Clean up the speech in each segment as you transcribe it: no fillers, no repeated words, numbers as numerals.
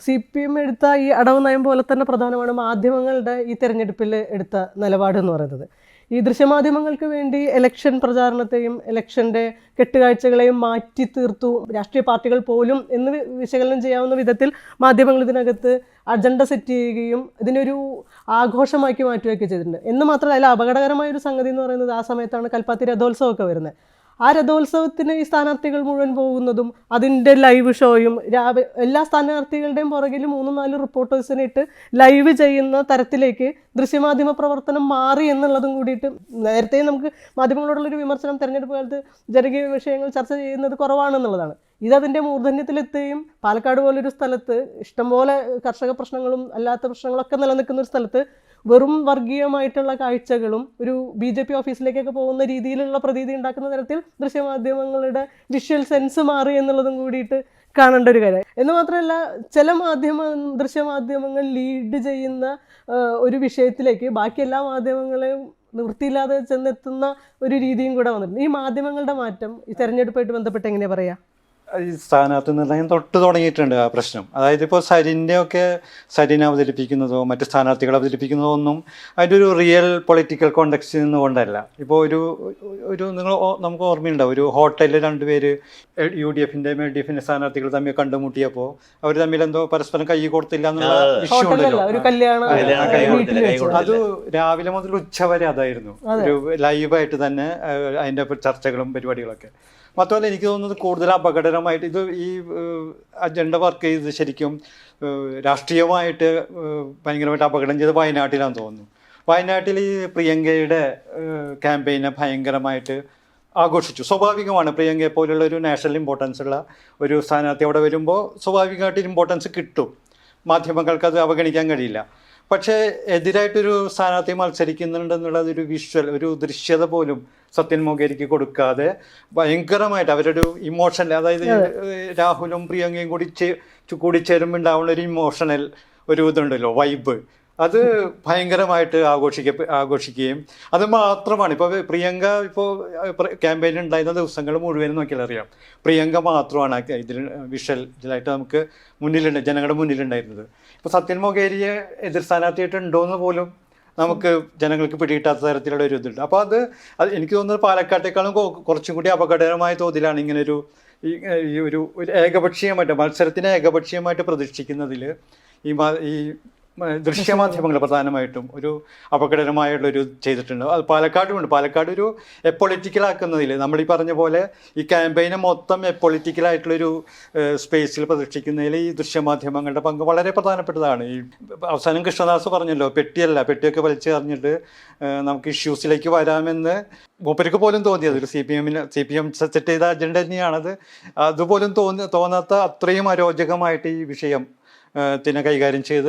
CPM എടുത്ത ഈ അടവ് നയം പോലെ തന്നെ പ്രധാനമാണ് മാധ്യമങ്ങളുടെ ഈ തെരഞ്ഞെടുപ്പിൽ എടുത്ത നിലപാട് എന്ന് പറയുന്നത്. ഈ ദൃശ്യമാധ്യമങ്ങൾക്ക് വേണ്ടി ഇലക്ഷൻ പ്രചാരണത്തെയും ഇലക്ഷൻ്റെ കെട്ടുകാഴ്ചകളെയും മാറ്റി തീർത്തു രാഷ്ട്രീയ പാർട്ടികൾ പോലും എന്ന് വിശകലനം ചെയ്യാവുന്ന വിധത്തിൽ മാധ്യമങ്ങൾ ഇതിനകത്ത് അജണ്ട സെറ്റ് ചെയ്യുകയും ഇതിനൊരു ആഘോഷമാക്കി മാറ്റുകയൊക്കെ ചെയ്തിട്ടുണ്ട്. എന്ന് മാത്രമല്ല, അതിൽ അപകടകരമായ ഒരു സംഗതി എന്ന് പറയുന്നത് ആ സമയത്താണ് കൽപ്പാത്തി രഥോത്സവമൊക്കെ വരുന്നത്. ആ രഥോത്സവത്തിന് ഈ സ്ഥാനാർത്ഥികൾ മുഴുവൻ പോകുന്നതും അതിൻ്റെ ലൈവ് ഷോയും എല്ലാ സ്ഥാനാർത്ഥികളുടെയും പുറകിൽ 3-4 റിപ്പോർട്ടേഴ്സിനെ ഇട്ട് ലൈവ് ചെയ്യുന്ന തരത്തിലേക്ക് ദൃശ്യമാധ്യമ പ്രവർത്തനം മാറി എന്നുള്ളതും കൂടിയിട്ട് നേരത്തെ നമുക്ക് മാധ്യമങ്ങളോടുള്ളൊരു വിമർശനം തെരഞ്ഞെടുപ്പ് കാലത്ത് ജനകീയ വിഷയങ്ങൾ ചർച്ച ചെയ്യുന്നത് കുറവാണെന്നുള്ളതാണ്. ഇതതിൻ്റെ മൂർധന്യത്തിലെത്തുകയും പാലക്കാട് പോലൊരു സ്ഥലത്ത് ഇഷ്ടംപോലെ കർഷക പ്രശ്നങ്ങളും അല്ലാത്ത പ്രശ്നങ്ങളൊക്കെ നിലനിൽക്കുന്ന ഒരു സ്ഥലത്ത് വെറും വർഗീയമായിട്ടുള്ള കാഴ്ചകളും ഒരു BJP ഓഫീസിലേക്കൊക്കെ പോകുന്ന രീതിയിലുള്ള പ്രതീതി ഉണ്ടാക്കുന്ന തരത്തിൽ ദൃശ്യമാധ്യമങ്ങളുടെ വിഷ്വൽ സെൻസ് മാറി എന്നുള്ളതും കൂടിയിട്ട് കാണേണ്ട ഒരു കാര്യം. എന്ന് മാത്രമല്ല, ചില ദൃശ്യമാധ്യമങ്ങൾ ലീഡ് ചെയ്യുന്ന ഒരു വിഷയത്തിലേക്ക് ബാക്കി എല്ലാ മാധ്യമങ്ങളെയും നിവൃത്തിയില്ലാതെ ചെന്നെത്തുന്ന ഒരു രീതിയും കൂടെ വന്നിട്ടുണ്ട്. ഈ മാധ്യമങ്ങളുടെ മാറ്റം ഈ തെരഞ്ഞെടുപ്പായിട്ട് ബന്ധപ്പെട്ട് എങ്ങനെയാ പറയുക? ഈ സ്ഥാനാർത്ഥി നിർണ്ണയം തൊട്ട് തുടങ്ങിയിട്ടുണ്ട് ആ പ്രശ്നം. അതായത് ഇപ്പോൾ സരിനെ അവതരിപ്പിക്കുന്നതോ മറ്റ് സ്ഥാനാർത്ഥികൾ അവതരിപ്പിക്കുന്നതോ ഒന്നും അതിൻ്റെ ഒരു റിയൽ പൊളിറ്റിക്കൽ കോണ്ടെക്സ്റ്റിൽ നിന്നുകൊണ്ടല്ല. ഇപ്പോൾ നമുക്ക് ഓർമ്മയുണ്ടാവും, ഒരു ഹോട്ടലിൽ 2 പേര് UDFിൻ്റെയും LDFിൻ്റെ സ്ഥാനാർത്ഥികൾ തമ്മിൽ കണ്ടുമുട്ടിയപ്പോൾ അവർ തമ്മിൽ എന്തോ പരസ്പരം കൈ കൊടുത്തില്ല എന്നുള്ള ഇഷ്യൂ ഉണ്ടല്ലോ. അത് രാവിലെ മുതൽ ഉച്ച വരെ അതായിരുന്നു, ഒരു ലൈവായിട്ട് തന്നെ അതിൻ്റെ ചർച്ചകളും പരിപാടികളൊക്കെ. മാത്രമല്ല, എനിക്ക് തോന്നുന്നത് കൂടുതൽ അപകടകരമായിട്ട് ഇത് ഈ അജണ്ട വർക്ക് ചെയ്ത് ശരിക്കും രാഷ്ട്രീയമായിട്ട് ഭയങ്കരമായിട്ട് അപകടം ചെയ്ത് വയനാട്ടിലാണെന്ന് തോന്നുന്നു. വയനാട്ടിൽ ഈ പ്രിയങ്കയുടെ ക്യാമ്പയിനെ ഭയങ്കരമായിട്ട് ആഘോഷിച്ചു. സ്വാഭാവികമാണ്, പ്രിയങ്കയെ പോലുള്ള ഒരു നാഷണൽ ഇമ്പോർട്ടൻസ് ഉള്ള ഒരു സ്ഥാനാർത്ഥി അവിടെ വരുമ്പോൾ സ്വാഭാവികമായിട്ട് ഇമ്പോർട്ടൻസ് കിട്ടും. മാധ്യമങ്ങൾക്ക് അത് അവഗണിക്കാൻ കഴിയില്ല. പക്ഷേ എതിരായിട്ടൊരു സ്ഥാനാർത്ഥി മത്സരിക്കുന്നുണ്ടെന്നുള്ളതൊരു ഒരു ദൃശ്യത പോലും സത്യൻ മൊകേരിക്ക് കൊടുക്കാതെ ഭയങ്കരമായിട്ട് അവരൊരു ഇമോഷണൽ, അതായത് രാഹുലും പ്രിയങ്കയും കൂടിച്ചേരുമ്പോൾ ഉണ്ടാവുന്ന ഒരു ഇമോഷണൽ ഒരു ഇതുണ്ടല്ലോ, വൈബ്, അത് ഭയങ്കരമായിട്ട് ആഘോഷിക്കുകയും അത് മാത്രമാണ്. ഇപ്പോൾ പ്രിയങ്ക ഇപ്പോൾ ക്യാമ്പയിനിൽ ഉണ്ടായിരുന്ന ദിവസങ്ങൾ മുഴുവനും നോക്കിയാൽ അറിയാം, പ്രിയങ്ക മാത്രമാണ് ഇതിൽ ഇതിലായിട്ട് നമുക്ക് ജനങ്ങളുടെ മുന്നിലുണ്ടായിരുന്നത്. ഇപ്പോൾ സത്യൻ മൊകേരിയെ എതിർ സ്ഥാനാർത്ഥിയായിട്ട് ഉണ്ടോയെന്ന് പോലും നമുക്ക് ജനങ്ങൾക്ക് പിടികിട്ടാത്ത തരത്തിലുള്ള ഒരു ഇതുണ്ട്. അപ്പോൾ അത് എനിക്ക് തോന്നുന്നത് പാലക്കാട്ടേക്കാളും കുറച്ചും കൂടി അപകടകരമായ തോതിലാണ് ഇങ്ങനെ ഒരു ഏകപക്ഷീയമായിട്ട് മത്സരത്തിനെ ഏകപക്ഷീയമായിട്ട് പ്രതിഷ്ഠിക്കുന്നതിൽ ഈ ദൃശ്യമാധ്യമങ്ങൾ പ്രധാനമായിട്ടും ഒരു അപകടകരമായുള്ളൊരു ചെയ്തിട്ടുണ്ട്. അത് പാലക്കാടുമുണ്ട്. പാലക്കാട് ഒരു എപ്പൊളിറ്റിക്കലാക്കുന്നതിൽ നമ്മൾ ഈ പറഞ്ഞ പോലെ ഈ ക്യാമ്പയിനെ മൊത്തം എപ്പൊളിറ്റിക്കലായിട്ടുള്ളൊരു സ്പേസിൽ പ്രതിഷ്ഠിക്കുന്നതിൽ ഈ ദൃശ്യമാധ്യമങ്ങളുടെ പങ്ക് വളരെ പ്രധാനപ്പെട്ടതാണ്. ഈ അവസാനം കൃഷ്ണദാസ് പറഞ്ഞല്ലോ, പെട്ടിയൊക്കെ വലിച്ചു എറിഞ്ഞിട്ട് നമുക്ക് ഇഷ്യൂസിലേക്ക് വരാമെന്ന് മൂപ്പർക്ക് പോലും തോന്നിയത് ഒരു CPM സെറ്റ് ചെയ്ത അജണ്ട തന്നെയാണത്. അതുപോലും തോന്നാത്ത അത്രയും അരോചകമായിട്ട് ഈ വിഷയം കൈകാര്യം ചെയ്ത്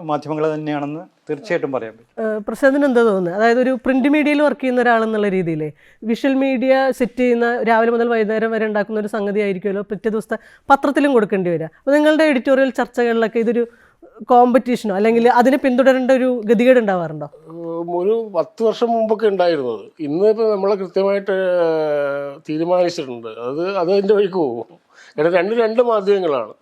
മാധ്യമങ്ങൾ തന്നെയാണെന്ന് തീർച്ചയായിട്ടും പറയാൻ പറ്റും. പ്രശാന്തിന് എന്താ തോന്നുന്നത്? അതായത് ഒരു പ്രിന്റ് മീഡിയയിൽ വർക്ക് ചെയ്യുന്ന ഒരാളെന്നുള്ള രീതിയിൽ വിഷ്വൽ മീഡിയ സെറ്റ് ചെയ്യുന്ന രാവിലെ മുതൽ വൈകുന്നേരം വരെ ഉണ്ടാക്കുന്ന ഒരു സംഗതി ആയിരിക്കുമല്ലോ പിറ്റേ ദിവസത്തെ പത്രത്തിലും കൊടുക്കേണ്ടി വരിക. അപ്പോൾ നിങ്ങളുടെ എഡിറ്റോറിയൽ ചർച്ചകളിലൊക്കെ ഇതൊരു കോമ്പറ്റീഷനോ അല്ലെങ്കിൽ അതിനെ പിന്തുടരേണ്ട ഒരു ഗതികേട് ഉണ്ടാവാറുണ്ടോ? ഒരു 10 വർഷം മുമ്പൊക്കെ ഉണ്ടായിരുന്നത്. ഇന്നിപ്പോൾ നമ്മൾ കൃത്യമായിട്ട് തീരുമാനിച്ചിട്ടുണ്ട്, അത് അതിൻ്റെ വഴിക്ക് പോകും. കാരണം രണ്ട് മാധ്യമങ്ങളാണ്.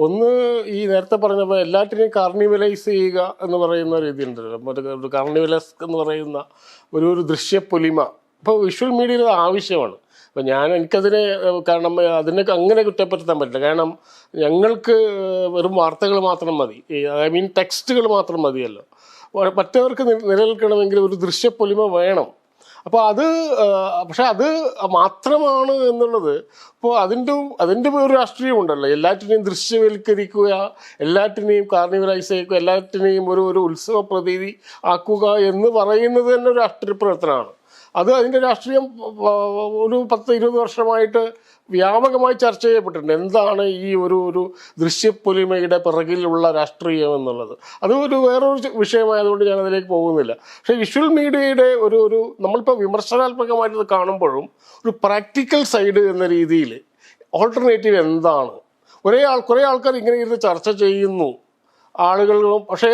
ഒന്ന്, ഈ നേരത്തെ പറഞ്ഞപ്പോൾ എല്ലാറ്റിനെയും കാർണിവലൈസ് ചെയ്യുക എന്ന് പറയുന്ന രീതിയുണ്ടല്ലോ, മറ്റേ കാർണിവലസ്ക് എന്ന് പറയുന്ന ഒരു ദൃശ്യപ്പൊലിമ ഇപ്പോൾ വിഷ്വൽ മീഡിയയിൽ ആവശ്യമാണ്. അപ്പോൾ എനിക്കതിനെ കാരണം അതിനൊക്കെ അങ്ങനെ കുറ്റപ്പെടുത്താൻ പറ്റില്ല. കാരണം ഞങ്ങൾക്ക് വെറും വാർത്തകൾ മാത്രം മതി, ടെക്സ്റ്റുകൾ മാത്രം മതിയല്ലോ. മറ്റവർക്ക് നിലനിൽക്കണമെങ്കിൽ ഒരു ദൃശ്യപ്പൊലിമ വേണം. അപ്പോൾ പക്ഷെ അത് മാത്രമാണ് എന്നുള്ളത്. ഇപ്പോൾ അതിൻ്റെ ഒരു രാഷ്ട്രീയമുണ്ടല്ലോ, എല്ലാറ്റിനെയും ദൃശ്യവൽക്കരിക്കുക, എല്ലാറ്റിനെയും കാർണിവലൈസ് ചെയ്യുക, എല്ലാറ്റിനെയും ഒരു ഉത്സവ പ്രതീതി ആക്കുക എന്ന് പറയുന്നത് തന്നെ ഒരു രാഷ്ട്രീയ പ്രവർത്തനമാണ്. അതിൻ്റെ രാഷ്ട്രീയം ഒരു 10-20 വർഷമായിട്ട് വ്യാപകമായി ചർച്ച ചെയ്യപ്പെട്ടിട്ടുണ്ട്. എന്താണ് ഈ ഒരു ദൃശ്യപ്പൊലിമയുടെ പിറകിലുള്ള രാഷ്ട്രീയം എന്നുള്ളത്. അത് വേറൊരു വിഷയമായതുകൊണ്ട് ഞാൻ അതിലേക്ക് പോകുന്നില്ല. പക്ഷേ വിഷ്വൽ മീഡിയയുടെ നമ്മളിപ്പോൾ വിമർശനാത്മകമായിട്ട് കാണുമ്പോഴും ഒരു പ്രാക്ടിക്കൽ സൈഡ് എന്ന രീതിയിൽ ഓൾട്ടർനേറ്റീവ് എന്താണ്? കുറേ ആൾക്കാർ ഇങ്ങനെ ഇരുന്ന് ചർച്ച ചെയ്യുന്നു, ആളുകളും. പക്ഷേ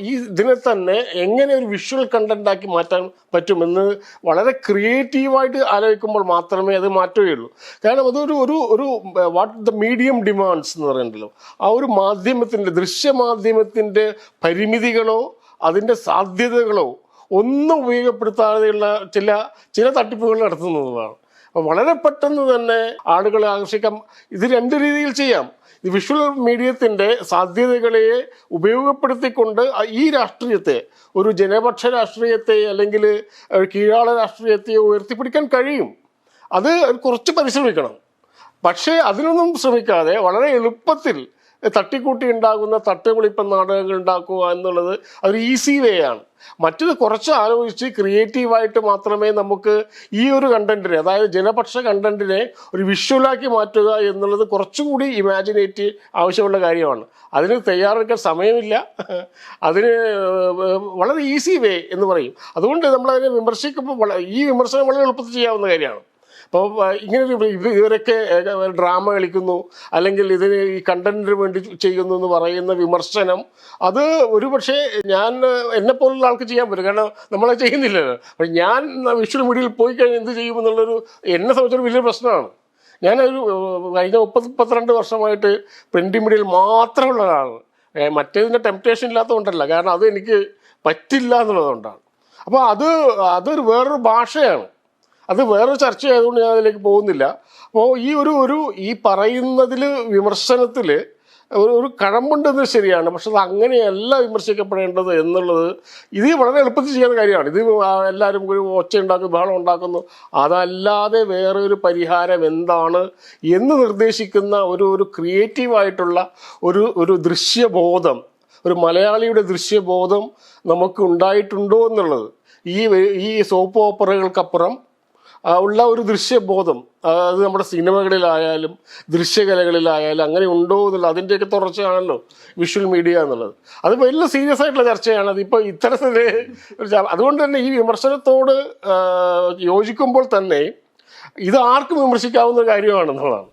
ഈ ഇതിനെ തന്നെ എങ്ങനെ ഒരു വിഷ്വൽ കണ്ടന്റാക്കി മാറ്റാൻ പറ്റുമെന്ന് വളരെ ക്രിയേറ്റീവായിട്ട് ആലോചിക്കുമ്പോൾ മാത്രമേ അത് മാറ്റുകയുള്ളൂ. കാരണം അതൊരു ഒരു ഒരു വാട്ട് ദ മീഡിയം ഡിമാൻഡ്സ് എന്ന് പറയുന്നുണ്ടല്ലോ, ആ ഒരു മാധ്യമത്തിൻ്റെ ദൃശ്യമാധ്യമത്തിൻ്റെ പരിമിതികളോ അതിൻ്റെ സാധ്യതകളോ ഒന്നും ഉപയോഗപ്പെടുത്താതെയുള്ള ചില തട്ടിപ്പുകൾ നടത്തുന്നതാണ്. അപ്പോൾ വളരെ പെട്ടെന്ന് തന്നെ ആളുകളെ ആകർഷിക്കാം. ഇത് രണ്ട് രീതിയിൽ ചെയ്യാം. ഈ വിഷ്വൽ മീഡിയത്തിൻ്റെ സാധ്യതകളെ ഉപയോഗപ്പെടുത്തിക്കൊണ്ട് ഈ രാഷ്ട്രീയത്തെ, ഒരു ജനപക്ഷ രാഷ്ട്രീയത്തെ അല്ലെങ്കിൽ കീഴാള രാഷ്ട്രീയത്തെ ഉയർത്തിപ്പിടിക്കാൻ കഴിയും. അത് കുറച്ച് പരിശ്രമിക്കണം. പക്ഷേ അതിനൊന്നും ശ്രമിക്കാതെ വളരെ എളുപ്പത്തിൽ തട്ടിക്കൂട്ടി ഉണ്ടാകുന്ന തട്ടുപൊളിപ്പൻ നാടകങ്ങൾ ഉണ്ടാക്കുക എന്നുള്ളത് അതൊരു ഈസി വേ ആണ്. മറ്റത് കുറച്ച് ആലോചിച്ച് ക്രിയേറ്റീവായിട്ട് മാത്രമേ നമുക്ക് ഈ ഒരു കണ്ടന്റിനെ, അതായത് ജനപക്ഷ കണ്ടന്റിനെ ഒരു വിഷ്വലാക്കി മാറ്റുക എന്നുള്ളത് കുറച്ചുകൂടി ഇമാജിനേറ്റ് ആവശ്യമുള്ള കാര്യമാണ്. അതിന് തയ്യാറെടുക്കാൻ സമയമില്ല. അതിന് വളരെ ഈസി വേ എന്ന് പറയും. അതുകൊണ്ട് നമ്മളതിനെ വിമർശിക്കുമ്പോൾ ഈ വിമർശനം വളരെ എളുപ്പത്തിൽ ചെയ്യാവുന്ന കാര്യമാണ്. അപ്പോൾ ഇങ്ങനെ ഇവരൊക്കെ ഡ്രാമ കളിക്കുന്നു അല്ലെങ്കിൽ ഇതിന് ഈ കണ്ടന്റിന് വേണ്ടി ചെയ്യുന്നു എന്ന് പറയുന്ന വിമർശനം, അത് ഒരുപക്ഷെ എന്നെപ്പോലുള്ള ആൾക്ക് ചെയ്യാൻ പറ്റും. കാരണം നമ്മളത് ചെയ്യുന്നില്ലല്ലോ. അപ്പം ഞാൻ വിഷ്വൽ മീഡിയയിൽ പോയി കഴിഞ്ഞാൽ എന്ത് ചെയ്യുമെന്നുള്ളൊരു എന്നെ സംബന്ധിച്ചൊരു വലിയ പ്രശ്നമാണ്. ഞാനൊരു കഴിഞ്ഞ 32 വർഷമായിട്ട് പ്രിന്റ് മീഡിയയിൽ മാത്രമുള്ള ഒരാളാണ്. മറ്റേതിൻ്റെ ടെംപ്റ്റേഷൻ ഇല്ലാത്തതുകൊണ്ടല്ല, കാരണം അത് എനിക്ക് പറ്റില്ല എന്നുള്ളതുകൊണ്ടാണ്. അപ്പോൾ അതൊരു വേറൊരു ഭാഷയാണ്. അത് വേറൊരു ചർച്ചയായതുകൊണ്ട് ഞാൻ അതിലേക്ക് പോകുന്നില്ല. അപ്പോൾ ഈ പറയുന്നതിൽ വിമർശനത്തിൽ ഒരു കഴമ്പുണ്ടെന്ന് ശരിയാണ്. പക്ഷെ അത് അങ്ങനെയല്ല വിമർശിക്കപ്പെടേണ്ടത് എന്നുള്ളത് ഇത് വളരെ എളുപ്പത്തിൽ ചെയ്യുന്ന കാര്യമാണ്. ഇത് എല്ലാവരും ഒരു ഒച്ച ഉണ്ടാക്കുന്നു, ബഹളം ഉണ്ടാക്കുന്നു. അതല്ലാതെ വേറെ ഒരു പരിഹാരം എന്താണ് എന്ന് നിർദ്ദേശിക്കുന്ന ഒരു ക്രിയേറ്റീവായിട്ടുള്ള ഒരു ദൃശ്യബോധം, ഒരു മലയാളിയുടെ ദൃശ്യബോധം നമുക്ക് ഉണ്ടായിട്ടുണ്ടോ എന്നുള്ളത് ഈ സോപ്പ് ഓപ്പറകൾക്കപ്പുറം ഉള്ള ഒരു ദൃശ്യബോധം, അത് നമ്മുടെ സിനിമകളിലായാലും ദൃശ്യകലകളിലായാലും അങ്ങനെ ഉണ്ടോ എന്നുള്ളത് അതിൻ്റെയൊക്കെ തുടർച്ചയാണല്ലോ വിഷ്വൽ മീഡിയ എന്നുള്ളത്. അത് വലിയ സീരിയസ് ആയിട്ടുള്ള ചർച്ചയാണ്. അതിപ്പോൾ ഇത്തരത്തിൽ അതുകൊണ്ട് തന്നെ ഈ വിമർശനത്തോട് യോജിക്കുമ്പോൾ തന്നെ ഇത് ആർക്കും വിമർശിക്കാവുന്ന കാര്യമാണെന്നുള്ളതാണ്.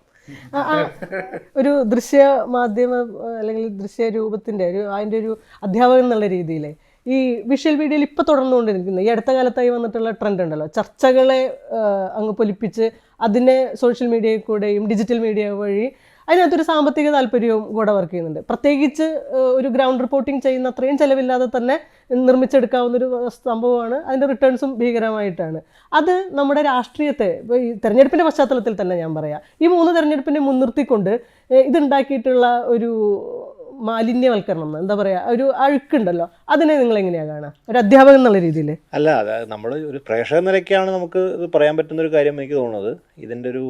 ഒരു ദൃശ്യ മാധ്യമ അല്ലെങ്കിൽ ദൃശ്യ രൂപത്തിൻ്റെ അതിൻ്റെ ഒരു അധ്യാപകൻ എന്നുള്ള രീതിയിൽ ഈ വിഷ്വൽ മീഡിയയിൽ ഇപ്പോൾ തുടർന്നുകൊണ്ടിരിക്കുന്ന ഈ അടുത്ത കാലത്തായി വന്നിട്ടുള്ള ട്രെൻഡ് ഉണ്ടല്ലോ, ചർച്ചകളെ അങ്ങ് പൊലിപ്പിച്ച് അതിനെ സോഷ്യൽ മീഡിയയിൽ കൂടെയും ഡിജിറ്റൽ മീഡിയ വഴി അതിനകത്തൊരു സാമ്പത്തിക താല്പര്യവും കൂടെ വർക്ക് ചെയ്യുന്നുണ്ട്. പ്രത്യേകിച്ച് ഒരു ഗ്രൗണ്ട് റിപ്പോർട്ടിംഗ് ചെയ്യുന്ന അത്രയും ചിലവില്ലാതെ തന്നെ നിർമ്മിച്ചെടുക്കാവുന്നൊരു സംഭവമാണ്. അതിൻ്റെ റിട്ടേൺസും ഭീകരമായിട്ടാണ്. അത് നമ്മുടെ രാഷ്ട്രീയത്തെ ഈ തെരഞ്ഞെടുപ്പിൻ്റെ പശ്ചാത്തലത്തിൽ തന്നെ ഞാൻ പറയാം, ഈ 3 തെരഞ്ഞെടുപ്പിനെ മുൻനിർത്തിക്കൊണ്ട് ഇതുണ്ടാക്കിയിട്ടുള്ള ഒരു മാലിന്യവൽക്കരണം, എന്താ പറയുക, ഒരു അഴുക്കുണ്ടല്ലോ, അതിനെ നിങ്ങൾ എങ്ങനെയാണ് കാണുക ഒരു അധ്യാപകൻ എന്നുള്ള രീതിയിൽ? അല്ല, അതായത് നമ്മൾ ഒരു പ്രേക്ഷക നിലയ്ക്കാണ് നമുക്ക് ഇത് പറയാൻ പറ്റുന്നൊരു കാര്യം എനിക്ക് തോന്നുന്നത്. ഇതിൻ്റെ ഒരു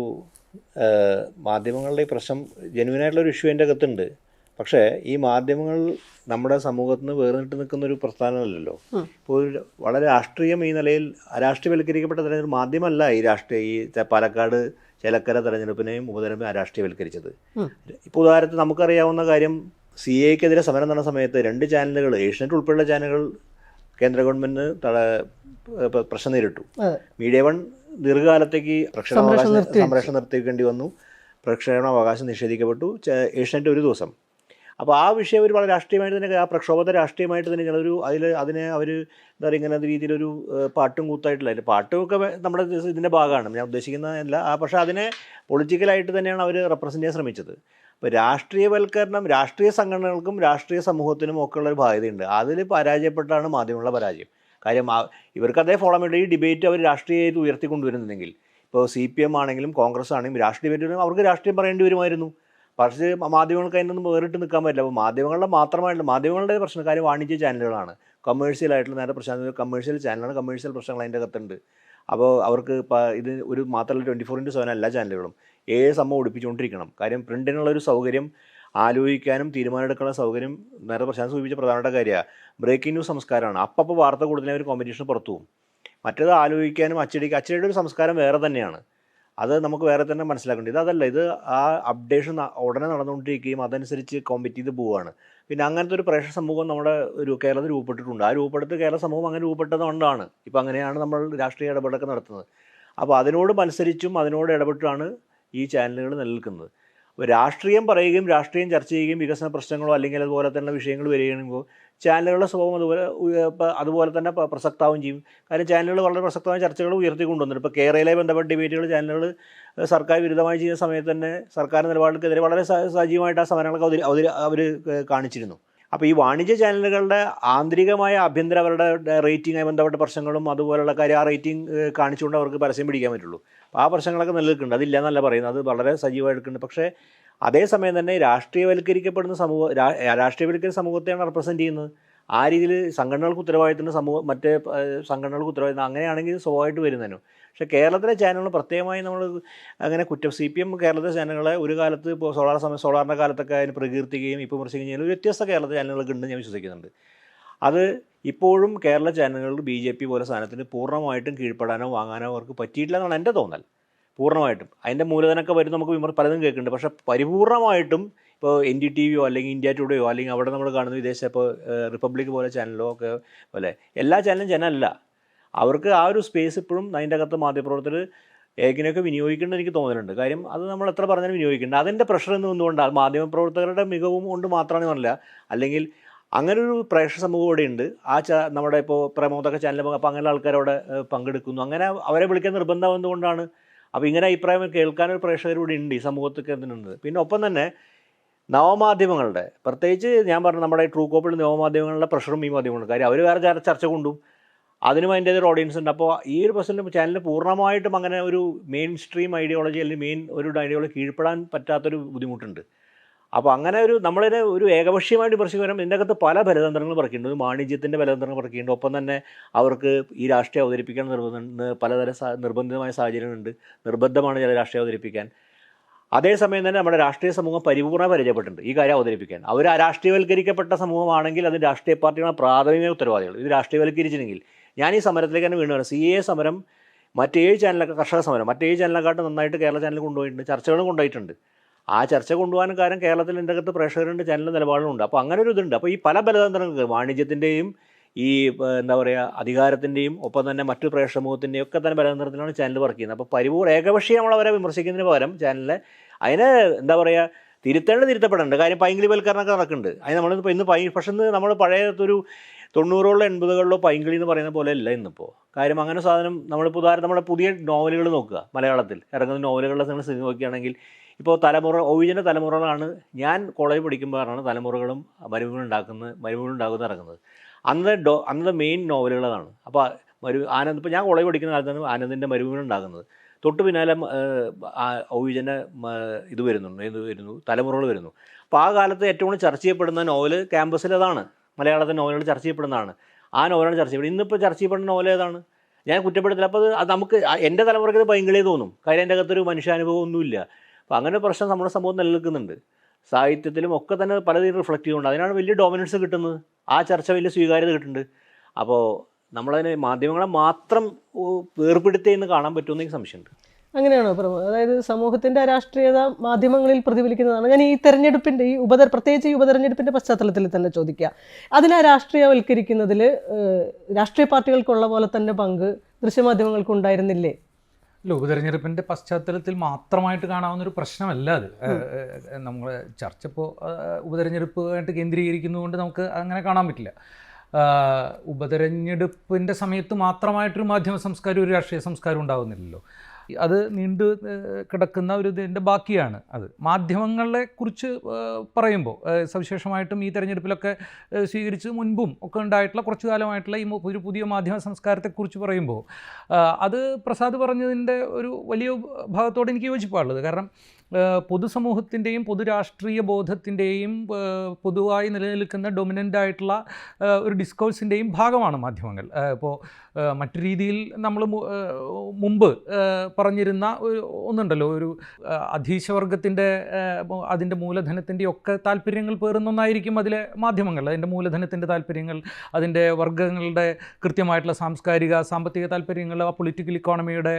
മാധ്യമങ്ങളുടെ ഈ പ്രശ്നം ജെന്യുവനായിട്ടുള്ളൊരു ഇഷ്യൂ എൻ്റെ അകത്തുണ്ട്. പക്ഷേ ഈ മാധ്യമങ്ങൾ നമ്മുടെ സമൂഹത്തിൽ നിന്ന് വേറിട്ട് നിൽക്കുന്നൊരു പ്രസ്ഥാനമല്ലല്ലോ. ഇപ്പോൾ വളരെ രാഷ്ട്രീയം ഈ നിലയിൽ അരാഷ്ട്രീയവൽക്കരിക്കപ്പെട്ട തെരഞ്ഞെടുപ്പ് മാധ്യമമല്ല ഈ പാലക്കാട് ചേലക്കര തെരഞ്ഞെടുപ്പിനെയും ഉപതെരഞ്ഞെടുപ്പിനെയും അരാഷ്ട്രീയവൽക്കരിച്ചത്. ഇപ്പോൾ ഉദാഹരണത്തിന് നമുക്കറിയാവുന്ന കാര്യം, CAക്കെതിരെ സമരം നടന്ന സമയത്ത് 2 ചാനലുകൾ, ഏഷ്യനെറ്റ് ഉൾപ്പെടെയുള്ള ചാനലുകൾ കേന്ദ്ര ഗവൺമെൻറ്റിന് പ്രശ്നം നേരിട്ടു. മീഡിയ 1 ദീർഘകാലത്തേക്ക് സംപ്രേഷണം നിർത്തിവെക്കേണ്ടി വന്നു. പ്രക്ഷേപണാവകാശം നിഷേധിക്കപ്പെട്ടു. ഏഷ്യനെറ്റ് 1 ദിവസം. അപ്പോൾ ആ വിഷയം അവർ വളരെ രാഷ്ട്രീയമായിട്ട് തന്നെ, ആ പ്രക്ഷോഭത്തെ രാഷ്ട്രീയമായിട്ട് തന്നെ അതിനെ അവർ എന്താ പറയുക, ഇങ്ങനെ രീതിയിലൊരു പാട്ടും കൂത്തായിട്ടില്ല. പാട്ടുമൊക്കെ നമ്മുടെ ഇതിൻ്റെ ഭാഗമാണ്, ഞാൻ ഉദ്ദേശിക്കുന്നതല്ല. പക്ഷേ അതിനെ പൊളിറ്റിക്കലായിട്ട് തന്നെയാണ് അവർ റെപ്രസെൻ്റ് ചെയ്യാൻ ശ്രമിച്ചത്. ഇപ്പോൾ രാഷ്ട്രീയവൽക്കരണം രാഷ്ട്രീയ സംഘടനകൾക്കും രാഷ്ട്രീയ സമൂഹത്തിനും ഒക്കെ ഉള്ളൊരു ബാധ്യതയുണ്ട്. അതിൽ പരാജയപ്പെട്ടാണ് മാധ്യമങ്ങളുടെ പരാജയം. കാര്യം ഇവർക്ക് അതേ ഫോളോ വേണ്ടി ഈ ഡിബേറ്റ് അവർ രാഷ്ട്രീയമായിട്ട് ഉയർത്തിക്കൊണ്ടുവരുന്നുണ്ടെങ്കിൽ, ഇപ്പോൾ CPM ആണെങ്കിലും കോൺഗ്രസ് ആണെങ്കിലും രാഷ്ട്രീയമായിട്ട് അവർക്ക് രാഷ്ട്രീയം പറയേണ്ടി വരുമായിരുന്നു. പക്ഷേ മാധ്യമങ്ങൾക്ക് അതിനൊന്നും വേറിട്ട് നിൽക്കാൻ പറ്റില്ല. അപ്പോൾ മാധ്യമങ്ങളുടെ പ്രശ്നക്കാർ വാണിജ്യ ചാനലുകളാണ്, കമേഴ്ഷ്യലായിട്ടുള്ള, നേരെ പ്രശ്നം കമേഴ്ഷ്യൽ ചാനലാണ്, കമേഴ്ഷ്യൽ പ്രശ്നങ്ങൾ അതിൻ്റെ അകത്തുണ്ട്. അപ്പോൾ അവർക്ക് ഇത് ഒരു മാത്രമല്ല 24/7 എല്ലാ ചാനലുകളും സംഭവം ഒടിപ്പിച്ചുകൊണ്ടിരിക്കണം. കാര്യം പ്രിൻറ്റിനുള്ളൊരു സൗകര്യം, ആലോചിക്കാനും തീരുമാനമെടുക്കാനുള്ള സൗകര്യം, നേരെ പ്രശാന്ത് സൂചിപ്പിച്ച പ്രധാനപ്പെട്ട കാര്യമാണ് ബ്രേക്കിംഗ് ന്യൂസ് സംസ്കാരമാണ്. അപ്പോൾ വാർത്ത കൂടുതലും ഒരു കോമ്പറ്റീഷൻ പുറത്തു പോകും. മറ്റേത് ആലോചിക്കാനും അച്ചടിയുടെ ഒരു സംസ്കാരം വേറെ തന്നെയാണ്. അത് നമുക്ക് വേറെ തന്നെ മനസ്സിലാക്കേണ്ടത്. അതല്ല, ഇത് ആ അപ്ഡേഷൻ ഉടനെ നടന്നുകൊണ്ടിരിക്കുകയും അതനുസരിച്ച് കോമ്പറ്റ് ചെയ്ത് പോവുകയാണ്. പിന്നെ അങ്ങനത്തെ ഒരു പ്രേക്ഷക സമൂഹം നമ്മുടെ കേരളത്തിൽ രൂപപ്പെട്ടിട്ടുണ്ട്. ആ കേരള സമൂഹം അങ്ങനെ രൂപപ്പെട്ടതുകൊണ്ടാണ് ഇപ്പോൾ അങ്ങനെയാണ് നമ്മൾ രാഷ്ട്രീയ ഇടപെടലൊക്കെ നടത്തുന്നത്. അപ്പോൾ അതിനോട് മത്സരിച്ചും അതിനോട് ഇടപെട്ടാണ് ഈ ചാനലുകൾ നിലനിൽക്കുന്നത്. രാഷ്ട്രീയം പറയുകയും രാഷ്ട്രീയം ചർച്ച ചെയ്യുകയും വികസന പ്രശ്നങ്ങളോ അല്ലെങ്കിൽ അതുപോലെ തന്നെ വിഷയങ്ങൾ വരികയാണെങ്കിൽ ചാനലുകളുടെ സ്വഭാവം അതുപോലെ തന്നെ പ്രസക്താവും ചെയ്യും. കാര്യം ചാനലുകൾ വളരെ പ്രസക്തമായ ചർച്ചകൾ ഉയർത്തിക്കൊണ്ടുവന്നിട്ട് ഇപ്പോൾ കേരളയിലെ ബന്ധപ്പെട്ട ഡിബേറ്റുകൾ ചാനലുകൾ സർക്കാർ വിരുദ്ധമായി ചെയ്യുന്ന സമയത്ത് തന്നെ സർക്കാർ നിലപാടുകൾക്കെതിരെ വളരെ സജീവമായിട്ട് ആ സമരങ്ങളൊക്കെ അവർ കാണിച്ചിരുന്നു. അപ്പോൾ ഈ വാണിജ്യ ചാനലുകളുടെ ആന്തരികമായ ആഭ്യന്തര അവരുടെ റേറ്റിംഗുമായി ബന്ധപ്പെട്ട പ്രശ്നങ്ങളും അതുപോലുള്ള കാര്യം ആ റേറ്റിംഗ് കാണിച്ചുകൊണ്ട് അവർക്ക് പരസ്യം പിടിക്കാൻ പറ്റുള്ളൂ. അപ്പോൾ ആ പ്രശ്നങ്ങളൊക്കെ നിലനിൽക്കുന്നുണ്ട്, അതില്ല എന്നല്ല പറയുന്നത്, അത് വളരെ സജീവമായി എടുക്കുന്നുണ്ട്. പക്ഷേ അതേസമയം തന്നെ രാഷ്ട്രീയവൽക്കരിക്കപ്പെടുന്ന രാഷ്ട്രീയവൽക്കരിക്കുന്ന സമൂഹത്തെയാണ് റെപ്രസെൻറ്റ് ചെയ്യുന്നത്. ആ രീതിയിൽ സംഘടനകൾക്ക് ഉത്തരവാദിത്തമുണ്ട്, മറ്റേ സംഘടനകൾക്ക് ഉത്തരവാദിത്തം, അങ്ങനെയാണെങ്കിൽ സ്വാഭാവികമായിട്ട് വരുന്നതിനും. പക്ഷേ കേരളത്തിലെ ചാനലുകൾ പ്രത്യേകമായി നമ്മൾ അങ്ങനെ CPM കേരളത്തിലെ ചാനലുകളെ ഒരു കാലത്ത് ഇപ്പോൾ സോളാറിൻ്റെ കാലത്തൊക്കെ അതിന് പ്രകീർത്തിക്കുകയും ഇപ്പോൾ വിമർശിക്കുകയും ചെയ്യുന്ന ഒരു വ്യത്യസ്ത കേരളത്തിലെ ചാനലുകളൊക്കെ ഉണ്ടെന്ന് ഞാൻ വിശ്വസിക്കുന്നുണ്ട്. അത് ഇപ്പോഴും കേരള ചാനലുകൾ BJP പോലെ സാധനത്തിന് പൂർണ്ണമായിട്ടും കീഴ്പ്പെടാനോ വാങ്ങാനോ അവർക്ക് പറ്റിയിട്ടില്ല എന്നാണ് എൻ്റെ തോന്നൽ. പൂർണ്ണമായിട്ടും അതിൻ്റെ മൂലധനമൊക്കെ വരും, നമുക്ക് പലതും കേൾക്കുന്നുണ്ട്. പക്ഷേ പരിപൂർണ്ണമായിട്ടും ഇപ്പോൾ NDTV അല്ലെങ്കിൽ ഇന്ത്യ ടുഡേയോ അല്ലെങ്കിൽ അവിടെ നമ്മൾ കാണുന്ന വിദേശ ഇപ്പോൾ റിപ്പബ്ലിക് പോലെ ചാനലോ ഒക്കെ പോലെ എല്ലാ ചാനലും ജനമല്ല, അവർക്ക് ആ ഒരു സ്പേസ് ഇപ്പോഴും അതിൻ്റെ അകത്ത് മാധ്യമപ്രവർത്തകർ എങ്ങനെയൊക്കെ വിനിയോഗിക്കേണ്ടത് എനിക്ക് തോന്നുന്നുണ്ട്. കാര്യം അത് നമ്മൾ എത്ര പറഞ്ഞാലും വിനിയോഗിക്കേണ്ട, അതിൻ്റെ പ്രഷർ നിന്നുകൊണ്ടാണ് മാധ്യമപ്രവർത്തകരുടെ മികവും കൊണ്ട് മാത്രമാണ് പറഞ്ഞില്ല. അല്ലെങ്കിൽ അങ്ങനൊരു പ്രേക്ഷക സമൂഹം ഇവിടെ ഉണ്ട്. നമ്മുടെ ഇപ്പോൾ പ്രമോദൊക്കെ ചാനൽ അപ്പോൾ അങ്ങനെ ആൾക്കാരവിടെ പങ്കെടുക്കുന്നു, അങ്ങനെ അവരെ വിളിക്കാൻ നിർബന്ധം എന്തുകൊണ്ടാണ്? അപ്പോൾ ഇങ്ങനെ അഭിപ്രായം കേൾക്കാനൊരു പ്രേക്ഷകർ ഇവിടെ ഉണ്ട് ഈ സമൂഹത്തിൽ എന്തിനുണ്ട്. പിന്നെ ഒപ്പം തന്നെ നവമാധ്യമങ്ങളുടെ, പ്രത്യേകിച്ച് ഞാൻ പറഞ്ഞു നമ്മുടെ ട്രൂ കോപ്പിൽ നവമാധ്യമങ്ങളുടെ പ്രഷറും ഈ മാധ്യമങ്ങളുണ്ട്. കാര്യം അവർ വേറെ ചർച്ച കൊണ്ടും അതിനും അതിൻ്റേതൊരു ഓഡിയൻസ് ഉണ്ട്. അപ്പോൾ ഈ ഒരു ചാനലിന് പൂർണ്ണമായിട്ടും അങ്ങനെ ഒരു മെയിൻ സ്ട്രീം ഐഡിയോളജി അല്ലെങ്കിൽ മെയിൻ ഒരു ഐഡിയോളജി കീഴ്പ്പെടാൻ പറ്റാത്തൊരു ബുദ്ധിമുട്ടുണ്ട്. അപ്പോൾ അങ്ങനെ നമ്മളതിനെ ഒരു ഏകപക്ഷീയമായിട്ട് വിമർശിക്കാൻ ഇതിൻ്റെ അകത്ത് പല ബലതന്ത്രങ്ങൾ പറക്കുന്നുണ്ട്. ഒരു വാണിജ്യത്തിൻ്റെ ബലതന്ത്രങ്ങൾ പറക്കുന്നുണ്ട്. ഒപ്പം തന്നെ അവർക്ക് ഈ രാഷ്ട്രീയം അവതരിപ്പിക്കാൻ പലതരം നിർബന്ധിതമായ സാഹചര്യങ്ങളുണ്ട്, നിർബന്ധമാണ് ചില രാഷ്ട്രീയം അവതരിപ്പിക്കാൻ. അതേസമയം തന്നെ നമ്മുടെ രാഷ്ട്രീയ സമൂഹം പരിപൂർണ്ണ പരിചയപ്പെട്ടിട്ടുണ്ട് ഈ കാര്യം അവതരിപ്പിക്കാൻ. അവർ രാഷ്ട്രീയവൽക്കരിക്കപ്പെട്ട സമൂഹമാണെങ്കിൽ അത് രാഷ്ട്രീയ പാർട്ടികളുടെ പ്രാഥമിക ഉത്തരവാദികൾ. ഇത് രാഷ്ട്രീയവൽക്കരിച്ചില്ലെങ്കിൽ ഞാൻ ഈ സമരത്തിലേക്ക് തന്നെ വീണ്ടും CA സമരം മറ്റേഴ് ചാനലൊക്കെ കർഷക സമരം മറ്റേഴ് ചാനലിനെക്കാട്ടും നന്നായിട്ട് കേരള ചാനൽ കൊണ്ടുപോയിട്ടുണ്ട്, ചർച്ചകളും കൊണ്ടുപോയിട്ടുണ്ട്. ആ ചർച്ച കൊണ്ടുപോകാനും കാര്യം കേരളത്തിൽ എൻ്റെ അകത്ത് പ്രേക്ഷകരുണ്ട്, ചാനലിൻ്റെ നിലപാടുകളുണ്ട്. അപ്പോൾ അങ്ങനെ ഒരു ഇതുണ്ട്. അപ്പോൾ ഈ പല ബലതന്ത്രങ്ങൾക്ക് വാണിജ്യത്തിൻ്റെയും ഈ എന്താ പറയുക അധികാരത്തിൻ്റെയും ഒപ്പം തന്നെ മറ്റു പ്രേക്ഷക സമൂഹത്തിൻ്റെയും ഒക്കെ തന്നെ ബലതന്ത്രത്തിലാണ് ചാനൽ വർക്ക് ചെയ്യുന്നത്. അപ്പോൾ പരിപൂർണ്ണ നമ്മളവരെ വിമർശിക്കുന്നതിന് പകരം ചാനലിനെ അതിനെ എന്താ പറയുക തിരുത്തേണ്ടപ്പെടേണ്ട കാര്യം പൈങ്കിളിവൽക്കരണമൊക്കെ നടക്കുന്നുണ്ട്. അതിന് നമ്മളിപ്പോൾ ഇന്ന് പക്ഷേ നമ്മൾ പഴയതൊരു 90കളിലോ 80കളിലോ പൈങ്കിളി എന്ന് പറയുന്ന പോലെ അല്ല ഇന്നിപ്പോൾ. കാര്യം അങ്ങനെ സാധനം നമ്മളിപ്പോൾ ഉദാഹരണം നമ്മുടെ പുതിയ നോവലുകൾ നോക്കുക, മലയാളത്തിൽ ഇറങ്ങുന്ന നോവലുകളുടെ നിങ്ങൾ സ്ഥിതി നോക്കുകയാണെങ്കിൽ ഇപ്പോൾ ഒവിജൻ്റെ തലമുറകളാണ് ഞാൻ കോളേജ് പഠിക്കുമ്പോഴാണ് തലമുറകളും മരുമകളുണ്ടാകുന്നത് ഇറങ്ങുന്നത്. അന്നത്തെ മെയിൻ നോവലുകളാണ്. അപ്പോൾ ആനന്ദ് ഇപ്പോൾ ഞാൻ കോളേജ് പഠിക്കുന്ന കാലത്താണ് ആനന്ദിൻ്റെ മരുമകളുണ്ടാകുന്നത്. തൊട്ട് പിന്നാലെ ഒവിജൻ്റെ വരുന്നു തലമുറകൾ വരുന്നു. അപ്പോൾ ആ കാലത്ത് ഏറ്റവും കൂടുതൽ ചർച്ച ചെയ്യപ്പെടുന്ന നോവൽ ക്യാമ്പസിൽ അതാണ്, മലയാളത്തിൻ്റെ നോവലുകൾ ചർച്ച ചെയ്യപ്പെടുന്നതാണ്. ആ നോവലാണ് ചർച്ച ചെയ്യപ്പെടുന്നത്. ഇന്നിപ്പോൾ ചർച്ച ചെയ്യപ്പെടുന്ന നോവൽ ഏതാണ്? ഞാൻ കുറ്റപ്പെടുത്തില്ല. അപ്പോൾ അത് നമുക്ക് എൻ്റെ തലമുറയ്ക്ക് ഇത് പൈങ്കിളിയെ തോന്നും, കാര്യം എൻ്റെ അകത്തൊരു മനുഷ്യാനുഭവം ഒന്നുമില്ല. അപ്പോൾ അങ്ങനെ പ്രശ്നം നമ്മുടെ സമൂഹം നിലനിൽക്കുന്നുണ്ട്. സാഹിത്യത്തിലും ഒക്കെ തന്നെ പലതരം റിഫ്ലക്റ്റ് ചെയ്യുന്നുണ്ട്. അതിനാണ് വലിയ ഡോമിനൻസ് കിട്ടുന്നത്, ആ ചർച്ച വലിയ സ്വീകാര്യത കിട്ടുന്നുണ്ട്. അപ്പോൾ നമ്മളതിന് മാധ്യമങ്ങളെ മാത്രം വേർപെടുത്തിയെന്ന് കാണാൻ പറ്റുമെന്ന് എനിക്ക് സംശയമുണ്ട്. അങ്ങനെയാണോ പ്രമോദ്? അതായത് സമൂഹത്തിൻ്റെ രാഷ്ട്രീയത മാധ്യമങ്ങളിൽ പ്രതിഫലിക്കുന്നതാണ്. ഞാൻ ഈ തെരഞ്ഞെടുപ്പിൻ്റെ പ്രത്യേകിച്ച് ഈ ഉപതെരഞ്ഞെടുപ്പിൻ്റെ പശ്ചാത്തലത്തിൽ തന്നെ ചോദിക്കുക, അതിനെ രാഷ്ട്രീയവൽക്കരിക്കുന്നതിൽ രാഷ്ട്രീയ പാർട്ടികൾക്കുള്ള പോലെ തന്നെ പങ്ക് ദൃശ്യമാധ്യമങ്ങൾക്ക് ഉണ്ടായിരുന്നില്ലേ? അല്ല, ഉപതെരഞ്ഞെടുപ്പിൻ്റെ പശ്ചാത്തലത്തിൽ മാത്രമായിട്ട് കാണാവുന്നൊരു പ്രശ്നമല്ല അത്. നമ്മൾ ചർച്ച ഇപ്പോൾ ഉപതെരഞ്ഞെടുപ്പുമായിട്ട് കേന്ദ്രീകരിക്കുന്നതുകൊണ്ട് നമുക്ക് അങ്ങനെ കാണാൻ പറ്റില്ല. ഉപതെരഞ്ഞെടുപ്പിൻ്റെ സമയത്ത് മാത്രമായിട്ടൊരു മാധ്യമ സംസ്കാരം ഒരു രാഷ്ട്രീയ സംസ്കാരം ഉണ്ടാകുന്നില്ലല്ലോ. അത് നീണ്ടു കിടക്കുന്ന ഒരു ഇതിൻ്റെ ബാക്കിയാണ് അത്. മാധ്യമങ്ങളെ കുറിച്ച് പറയുമ്പോൾ സവിശേഷമായിട്ടും ഈ തെരഞ്ഞെടുപ്പിലൊക്കെ സ്വീകരിച്ച് മുൻപും ഒക്കെ ഉണ്ടായിട്ടുള്ള കുറച്ചു കാലമായിട്ടുള്ള ഈ ഒരു പുതിയ മാധ്യമ സംസ്കാരത്തെക്കുറിച്ച് പറയുമ്പോൾ അത് പ്രസാദ് പറഞ്ഞതിൻ്റെ ഒരു വലിയ ഭാഗത്തോട് എനിക്ക് യോജിപ്പാണുള്ളത്. കാരണം പൊതുസമൂഹത്തിൻ്റെയും പൊതുരാഷ്ട്രീയ ബോധത്തിൻ്റെയും പൊതുവായി നിലനിൽക്കുന്ന ഡൊമിനൻ്റ് ആയിട്ടുള്ള ഒരു ഡിസ്കോഴ്സിൻ്റെയും ഭാഗമാണ് മാധ്യമങ്ങൾ. ഇപ്പോൾ മറ്റു രീതിയിൽ നമ്മൾ മുമ്പ് പറഞ്ഞിരുന്ന ഒന്നുണ്ടല്ലോ, ഒരു അധീശവർഗത്തിൻ്റെ അതിൻ്റെ മൂലധനത്തിൻ്റെ ഒക്കെ താല്പര്യങ്ങൾ പേറുന്ന ഒന്നായിരിക്കും അതിലെ മാധ്യമങ്ങൾ. അതിൻ്റെ മൂലധനത്തിൻ്റെ താല്പര്യങ്ങൾ, അതിൻ്റെ വർഗ്ഗങ്ങളുടെ കൃത്യമായിട്ടുള്ള സാംസ്കാരിക സാമ്പത്തിക താല്പര്യങ്ങൾ, ആ പൊളിറ്റിക്കൽ ഇക്കോണമിയുടെ